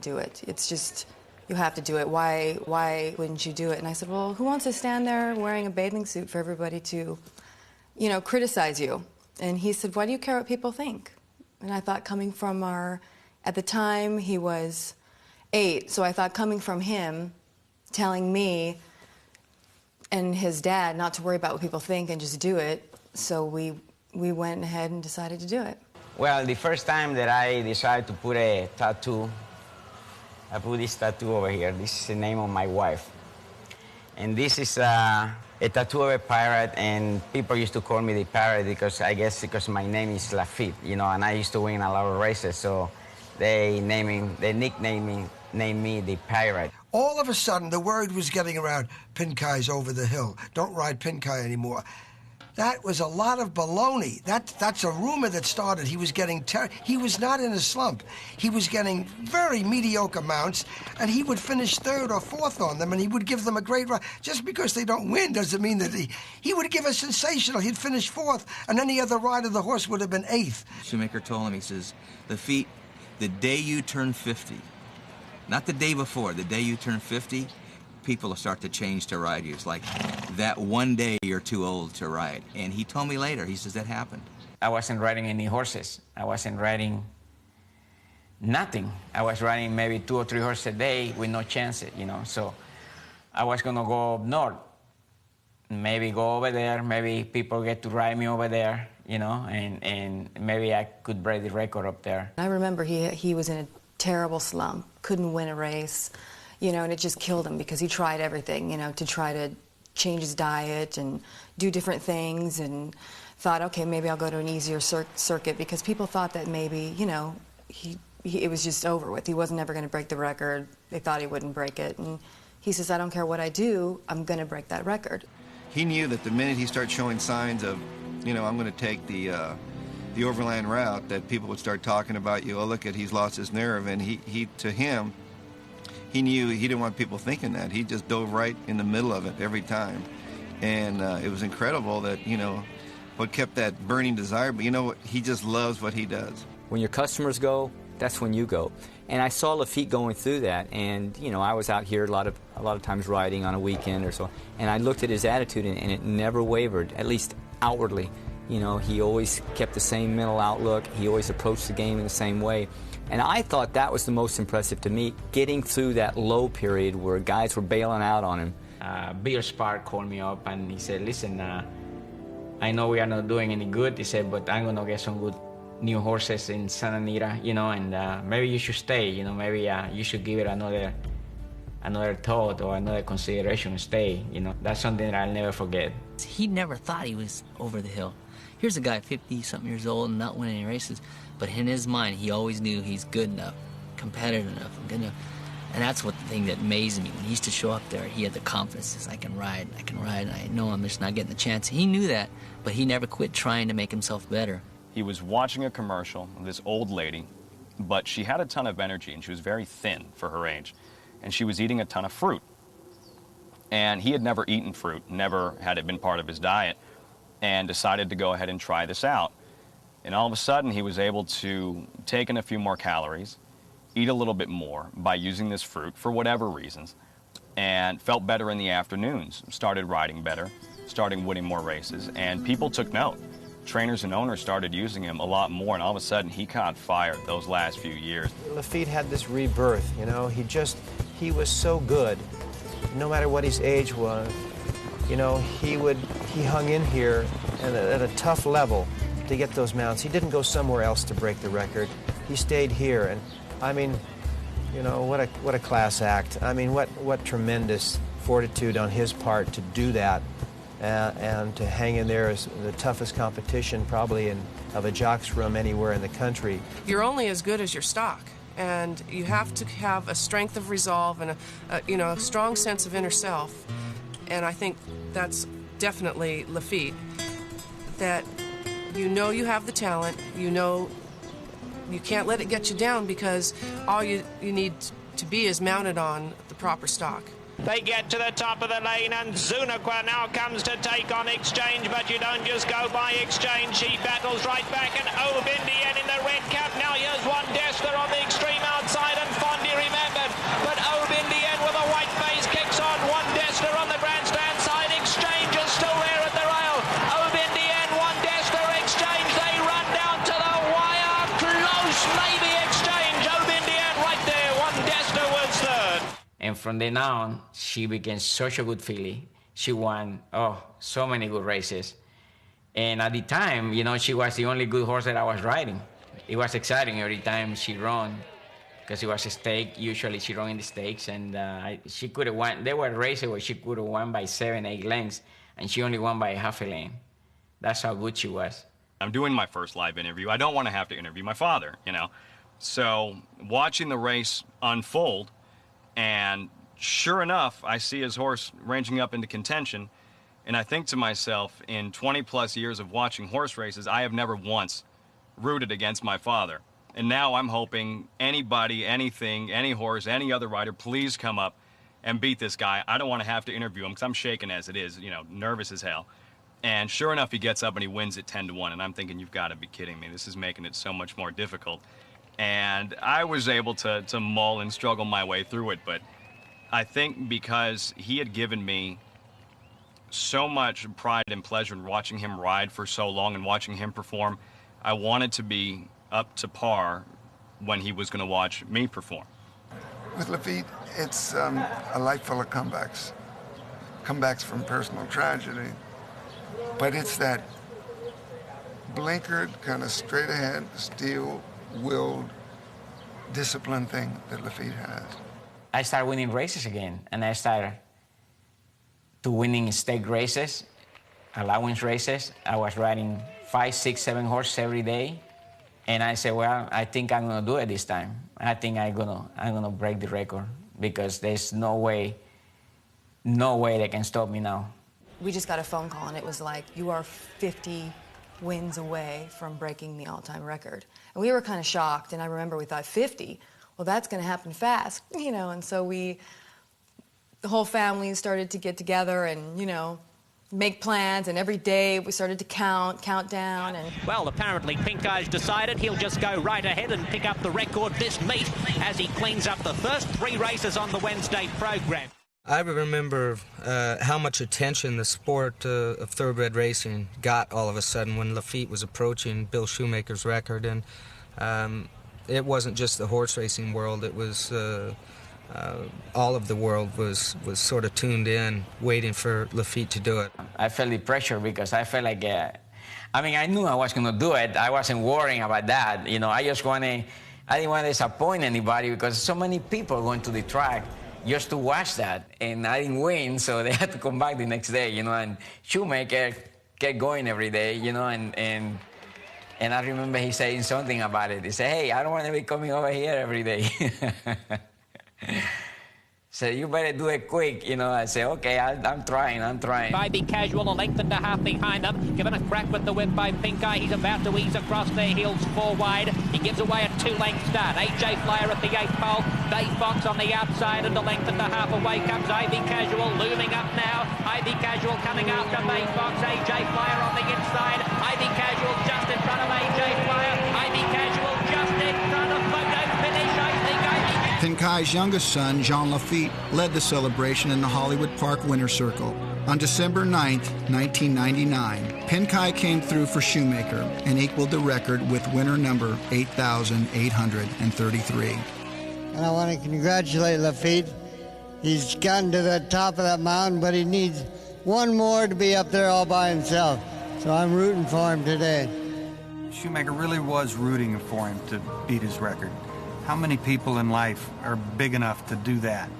do it. It's just, you have to do it. Why wouldn't you do it? And I said, well, who wants to stand there wearing a bathing suit for everybody to, you know, criticize you? And he said, why do you care what people think? And I thought, coming from at the time he was 8, so I thought coming from him, telling me and his dad not to worry about what people think and just do it, so we went ahead and decided to do it. Well, the first time that I decided to put a tattoo, I put this tattoo over here. This is the name of my wife. And this is a tattoo of a pirate, and people used to call me the pirate because because my name is Lafitte, you know, and I used to win a lot of races, so they nicknamed me the pirate. All of a sudden, the word was getting around, Pincay's over the hill. Don't ride Pincay anymore. That was a lot of baloney. That's a rumor that started. He was getting he was not in a slump. He was getting very mediocre mounts, and he would finish 3rd or 4th on them, and he would give them a great ride. Just because they don't win doesn't mean that he would give a sensational. He'd finish 4th, and any other rider the horse would have been 8th. Shoemaker told him, he says, Lafitte, the day you turn 50, not the day before, the day you turn 50, people will start to change to ride you. It's like that one day you're too old to ride. And he told me later, he says that happened. I wasn't riding any horses. I wasn't riding nothing. I was riding maybe 2 or 3 horses a day with no chance, you know. So I was going to go up north, maybe go over there, maybe people get to ride me over there, you know, and maybe I could break the record up there. I remember he was in a terrible slump, couldn't win a race. You know, and it just killed him because he tried everything, you know, to try to change his diet and do different things, and thought, okay, maybe I'll go to an easier circuit, because people thought that maybe, you know, it was just over with. He wasn't ever going to break the record. They thought he wouldn't break it. And he says, I don't care what I do, I'm going to break that record. He knew that the minute he started showing signs of, you know, I'm going to take the overland route, that people would start talking about you. Oh, look at, he's lost his nerve. And to him, he knew he didn't want people thinking that. He just dove right in the middle of it every time. And it was incredible that, you know, what kept that burning desire. But you know what? He just loves what he does. When your customers go, that's when you go. And I saw Lafitte going through that. And, you know, I was out here a lot of times riding on a weekend or so. And I looked at his attitude, and it never wavered, at least outwardly. You know, he always kept the same mental outlook. He always approached the game in the same way. And I thought that was the most impressive to me, getting through that low period where guys were bailing out on him. Bill Spark called me up and he said, listen, I know we are not doing any good, he said, but I'm going to get some good new horses in Santa Anita, you know, and maybe you should stay, you know, maybe you should give it another thought or another consideration and stay, you know. That's something that I'll never forget. He never thought he was over the hill. Here's a guy 50-something years old and not winning any races. But in his mind, he always knew he's good enough, competitive enough, and good enough. And that's what the thing that amazed me. When he used to show up there, he had the confidence. Says, I can ride, and I know I'm just not getting the chance. He knew that, but he never quit trying to make himself better. He was watching a commercial of this old lady, but she had a ton of energy, and she was very thin for her age. And she was eating a ton of fruit. And he had never eaten fruit, never had it been part of his diet, and decided to go ahead and try this out. And all of a sudden, he was able to take in a few more calories, eat a little bit more by using this fruit for whatever reasons, and felt better in the afternoons, started riding better, started winning more races, and people took note. trainers and owners started using him a lot more, and all of a sudden he caught fire those last few years. Lafitte had this rebirth, you know. He was so good, no matter what his age was. You know, he hung in here at a tough level to get those mounts. He didn't go somewhere else to break the record. He stayed here, and I mean, you know, what a class act. I mean, what tremendous fortitude on his part to do that, and to hang in there as the toughest competition probably of a jock's room anywhere in the country. You're only as good as your stock, and you have to have a strength of resolve and a strong sense of inner self. And I think that's definitely Lafitte, that you know you have the talent, you know you can't let it get you down, because all you need to be is mounted on the proper stock. They get to the top of the lane, and Zuniqua now comes to take on Exchange, but you don't just go by Exchange. She battles right back, and Obindien in the red cap. Now here's one Dester on the extreme outside, and Fondi remembered. But Obindien with a white face kicks on. One Dester on the grandstand side. Exchange is still there at the rail. Obindien, one Dester, Exchange. They run down to the wire. Close, maybe Exchange. Obindien right there. One Dester was third. And from then on, she became such a good filly. She won, so many good races. And at the time, you know, she was the only good horse that I was riding. It was exciting every time she ran, because it was a stake. Usually she ran in the stakes, and she could have won. There were races where she could have won by 7, 8 lengths, and she only won by half a lane. That's how good she was. I'm doing my first live interview. I don't want to have to interview my father, you know. So watching the race unfold, and sure enough, I see his horse ranging up into contention, and I think to myself, in 20-plus years of watching horse races, I have never once rooted against my father. And now I'm hoping anybody, anything, any horse, any other rider, please come up and beat this guy. I don't want to have to interview him because I'm shaking as it is, you know, nervous as hell. And sure enough, he gets up and he wins it 10-1, and I'm thinking, you've got to be kidding me. This is making it so much more difficult. And I was able to mull and struggle my way through it, but I think because he had given me so much pride and pleasure in watching him ride for so long and watching him perform, I wanted to be up to par when he was going to watch me perform. With Lafitte, it's a life full of comebacks. Comebacks from personal tragedy. But it's that blinkered, kind of straight ahead, steel-willed, disciplined thing that Lafitte has. I started winning races again, and I started to winning stake races, allowance races. I was riding 5, 6, 7 horses every day, and I said, well, I think I'm gonna do it this time. I think I'm gonna break the record, because there's no way they can stop me now. We just got a phone call, and it was like, you are 50 wins away from breaking the all-time record. And we were kind of shocked, and I remember we thought, 50? Well, that's going to happen fast, you know, and so the whole family started to get together and, you know, make plans, and every day we started to count down. And well, apparently Pincay's decided he'll just go right ahead and pick up the record this meet as he cleans up the first 3 races on the Wednesday program. I remember how much attention the sport of thoroughbred racing got all of a sudden when Lafitte was approaching Bill Shoemaker's record, and it wasn't just the horse racing world, it was all of the world was sort of tuned in, waiting for Lafitte to do it. I felt the pressure because I felt like, I knew I was going to do it. I wasn't worrying about that. You know, I didn't want to disappoint anybody, because so many people going to the track just to watch that, and I didn't win, so they had to come back the next day, you know, and Shoemaker kept going every day, you know, and I remember he saying something about it. He said, hey, I don't want to be coming over here every day. So you better do it quick, you know. I say, okay, I'm trying. By the casual, a length and a half behind them, given a crack with the whip by Pincay. He's about to ease across their heels 4 wide. He gives away a 2-length start. AJ Flyer at the 8th pole. Bay Fox on the outside, and a length and a half away comes Ivy Casual, looming up now. Ivy Casual coming after Bay Fox. AJ Flyer on the inside. Ivy Casual just in front of AJ Flyer. Ivy Casual just in front of photo finish. I think Pincay's youngest son, Jean Lafitte, led the celebration in the Hollywood Park Winter Circle. On December 9, 1999, Pincay came through for Shoemaker and equaled the record with winner number 8,833. And I want to congratulate Lafitte. He's gotten to the top of that mountain, but he needs one more to be up there all by himself. So I'm rooting for him today. Shoemaker really was rooting for him to beat his record. How many people in life are big enough to do that?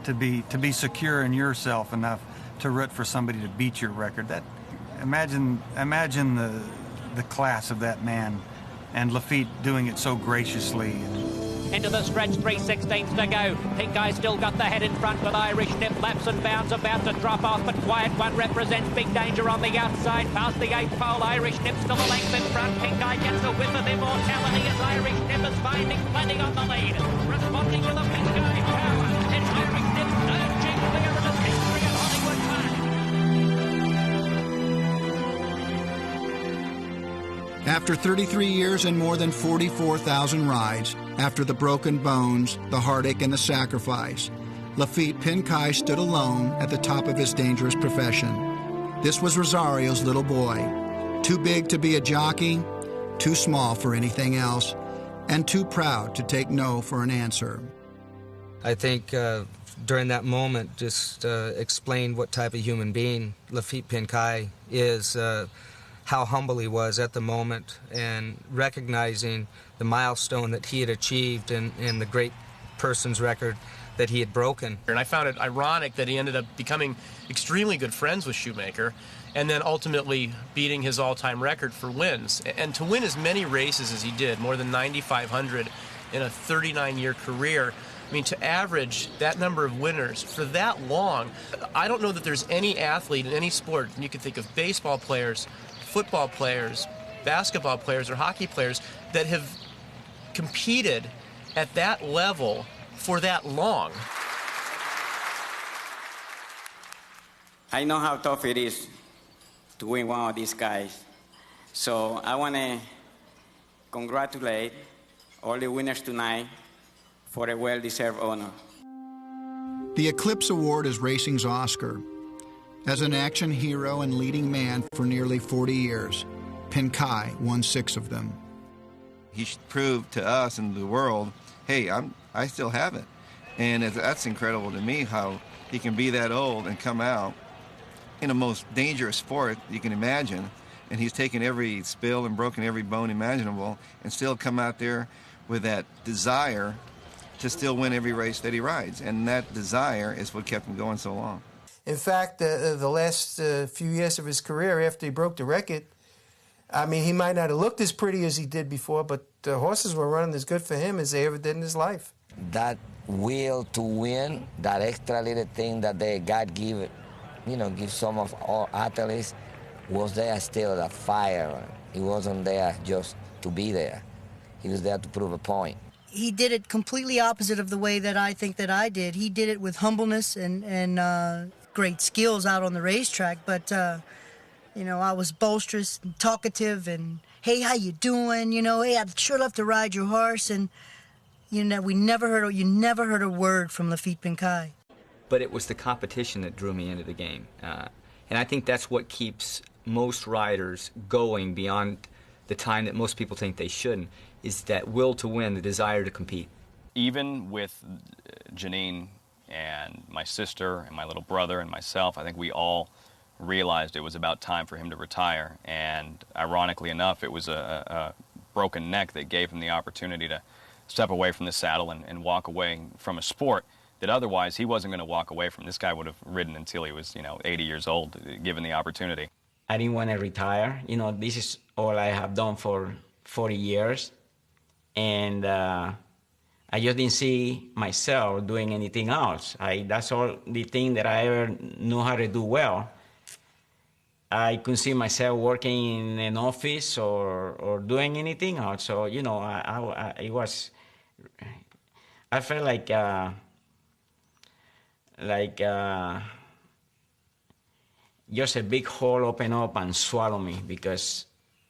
To be secure in yourself enough to root for somebody to beat your record? That imagine the class of that man, and Lafitte doing it so graciously. Into the stretch, 3/16 to go. Pincay still got the head in front with Irish Nip. Laps and bounds about to drop off, but Quiet One represents big danger on the outside. Past the 8th pole, Irish Nip still a length in front. Pincay gets a whiff of immortality as Irish Nip is finding plenty on the lead. Responding to the Pincay power. It's Irish Nip surging clear of the victory at Hollywood Park. After 33 years and more than 44,000 rides, after the broken bones, the heartache, and the sacrifice, Laffit Pincay stood alone at the top of his dangerous profession. This was Rosario's little boy, too big to be a jockey, too small for anything else, and too proud to take no for an answer. I think during that moment just explained what type of human being Laffit Pincay is, how humble he was at the moment, and recognizing the milestone that he had achieved and the great person's record that he had broken. And I found it ironic that he ended up becoming extremely good friends with Shoemaker and then ultimately beating his all-time record for wins. And to win as many races as he did, more than 9,500 in a 39-year career, I mean, to average that number of winners for that long, I don't know that there's any athlete in any sport, and you can think of baseball players, football players, basketball players, or hockey players that have competed at that level for that long. I know how tough it is to win one of these guys. So I want to congratulate all the winners tonight for a well-deserved honor. The Eclipse Award is racing's Oscar. As an action hero and leading man for nearly 40 years, Pincay won 6 of them. He proved to us and the world, hey, I still have it. And that's incredible to me, how he can be that old and come out in the most dangerous sport you can imagine, and he's taken every spill and broken every bone imaginable, and still come out there with that desire to still win every race that he rides. And that desire is what kept him going so long. In fact, the last few years of his career after he broke the record, I mean, he might not have looked as pretty as he did before, but the horses were running as good for him as they ever did in his life. That will to win, that extra little thing that God give, give some of all athletes, was there still, that fire. He wasn't there just to be there. He was there to prove a point. He did it completely opposite of the way that I think that I did. He did it with humbleness and great skills out on the racetrack, but I was boisterous and talkative and, hey, how you doing? Hey, I'd sure love to ride your horse. And, you never heard a word from Laffit Pincay. But it was the competition that drew me into the game. And I think that's what keeps most riders going beyond the time that most people think they shouldn't, is that will to win, the desire to compete. Even with Janine and my sister and my little brother and myself, I think we all realized it was about time for him to retire. And ironically enough, it was a broken neck that gave him the opportunity to step away from the saddle and walk away from a sport that otherwise he wasn't going to walk away from. This guy would have ridden until he was, 80 years old, given the opportunity. I didn't want to retire. This is all I have done for 40 years. And I just didn't see myself doing anything else. That's all the thing that I ever knew how to do well. I couldn't see myself working in an office or doing anything else. So, I felt like just a big hole open up and swallow me, because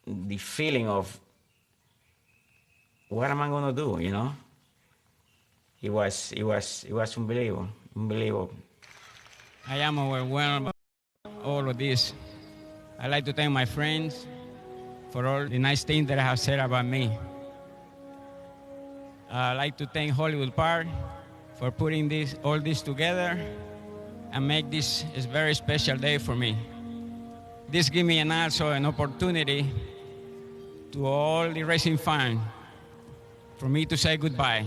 the feeling of what am I going to do, It was unbelievable. I am overwhelmed of this. I'd like to thank my friends for all the nice things that have said about me. I'd like to thank Hollywood Park for putting all this together and make this a very special day for me. This gives me also an opportunity to all the racing fans for me to say goodbye.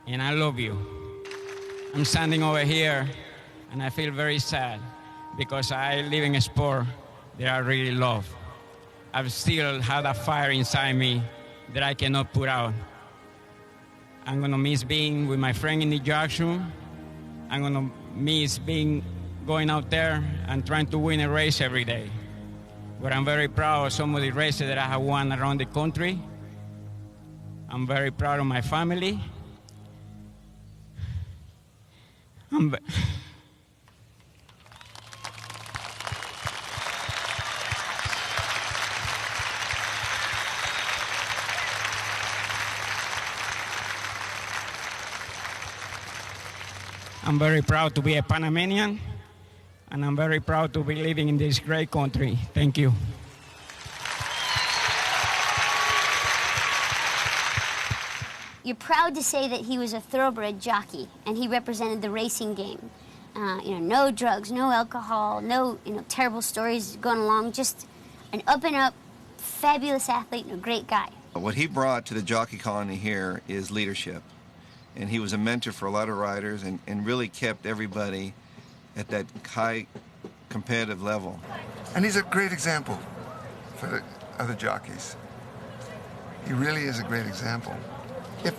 And I love you. I'm standing over here and I feel very sad because I live in a sport that I really love. I still have that fire inside me that I cannot put out. I'm gonna miss being with my friend in the judge room. I'm gonna miss going out there and trying to win a race every day. But I'm very proud of some of the races that I have won around the country. I'm very proud of my family. I'm very proud to be a Panamanian, and I'm very proud to be living in this great country. Thank you. You're proud to say that he was a thoroughbred jockey, and he represented the racing game. No drugs, no alcohol, no terrible stories going along, just an up-and-up, fabulous athlete and a great guy. What he brought to the jockey colony here is leadership. And he was a mentor for a lot of riders and really kept everybody at that high competitive level. And he's a great example for the other jockeys. He really is a great example, if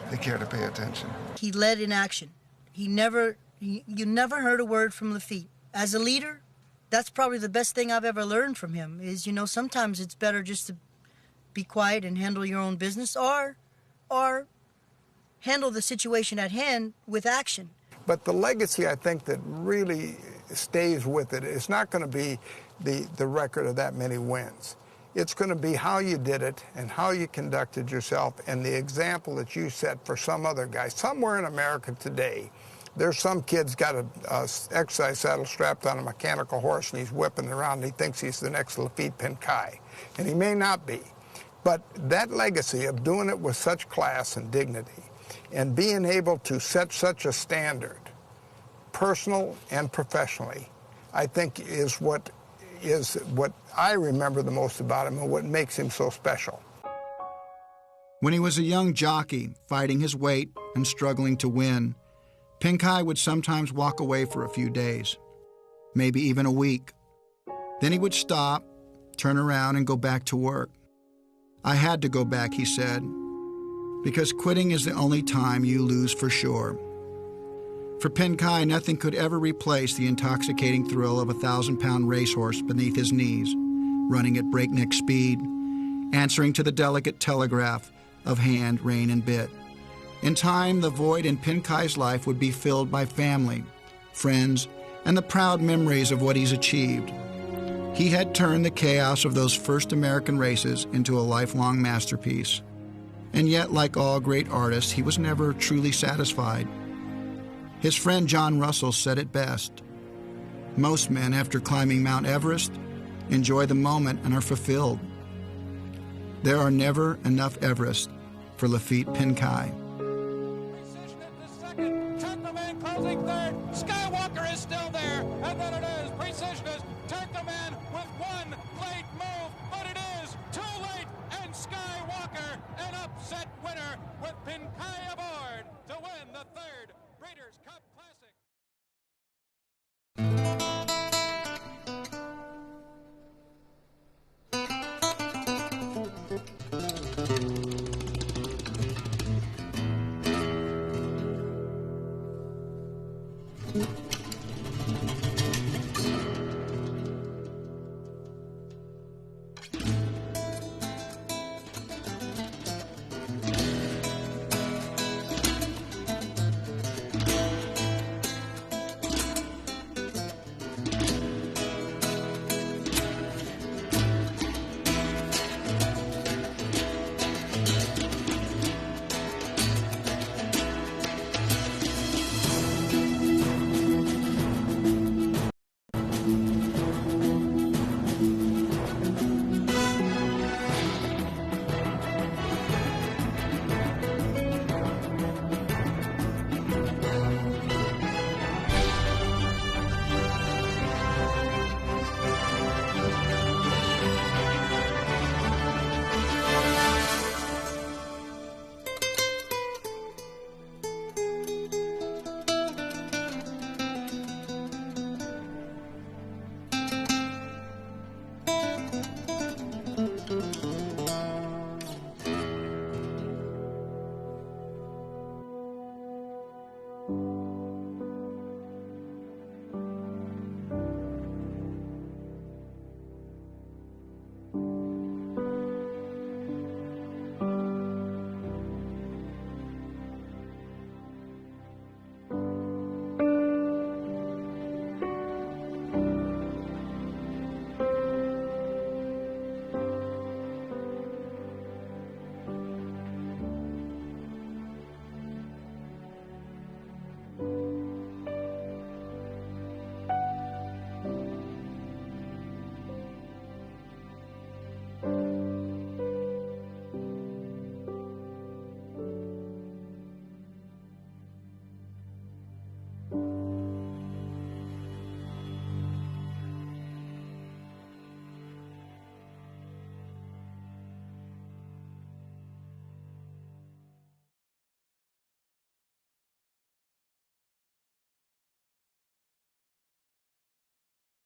they care to pay attention. He led in action. You never heard a word from Lafitte. As a leader, that's probably the best thing I've ever learned from him is, sometimes it's better just to be quiet and handle your own business or handle the situation at hand with action. But the legacy, I think, that really stays with it is not going to be the record of that many wins. It's going to be how you did it and how you conducted yourself and the example that you set for some other guy. Somewhere in America today, there's some kid's got an exercise saddle strapped on a mechanical horse and he's whipping around and he thinks he's the next Laffit Pincay. And he may not be. But that legacy of doing it with such class and dignity and being able to set such a standard, personal and professionally, I think is what I remember the most about him and what makes him so special. When he was a young jockey, fighting his weight and struggling to win, Pincay would sometimes walk away for a few days, maybe even a week. Then he would stop, turn around, and go back to work. I had to go back, he said, because quitting is the only time you lose for sure. For Pincay, nothing could ever replace the intoxicating thrill of a 1,000-pound racehorse beneath his knees, running at breakneck speed, answering to the delicate telegraph of hand, rein, and bit. In time, the void in Pincay's life would be filled by family, friends, and the proud memories of what he's achieved. He had turned the chaos of those first American races into a lifelong masterpiece. And yet, like all great artists, he was never truly satisfied. His friend John Russell said it best. Most men, after climbing Mount Everest, enjoy the moment and are fulfilled. There are never enough Everest for Laffit Pincay. Closing third, Skywalker is still there, and then it is Precisionist, Turkoman with one late move, but it is too late, and Skywalker, an upset winner with Pincay aboard to win the third Breeders' Cup Classic. you.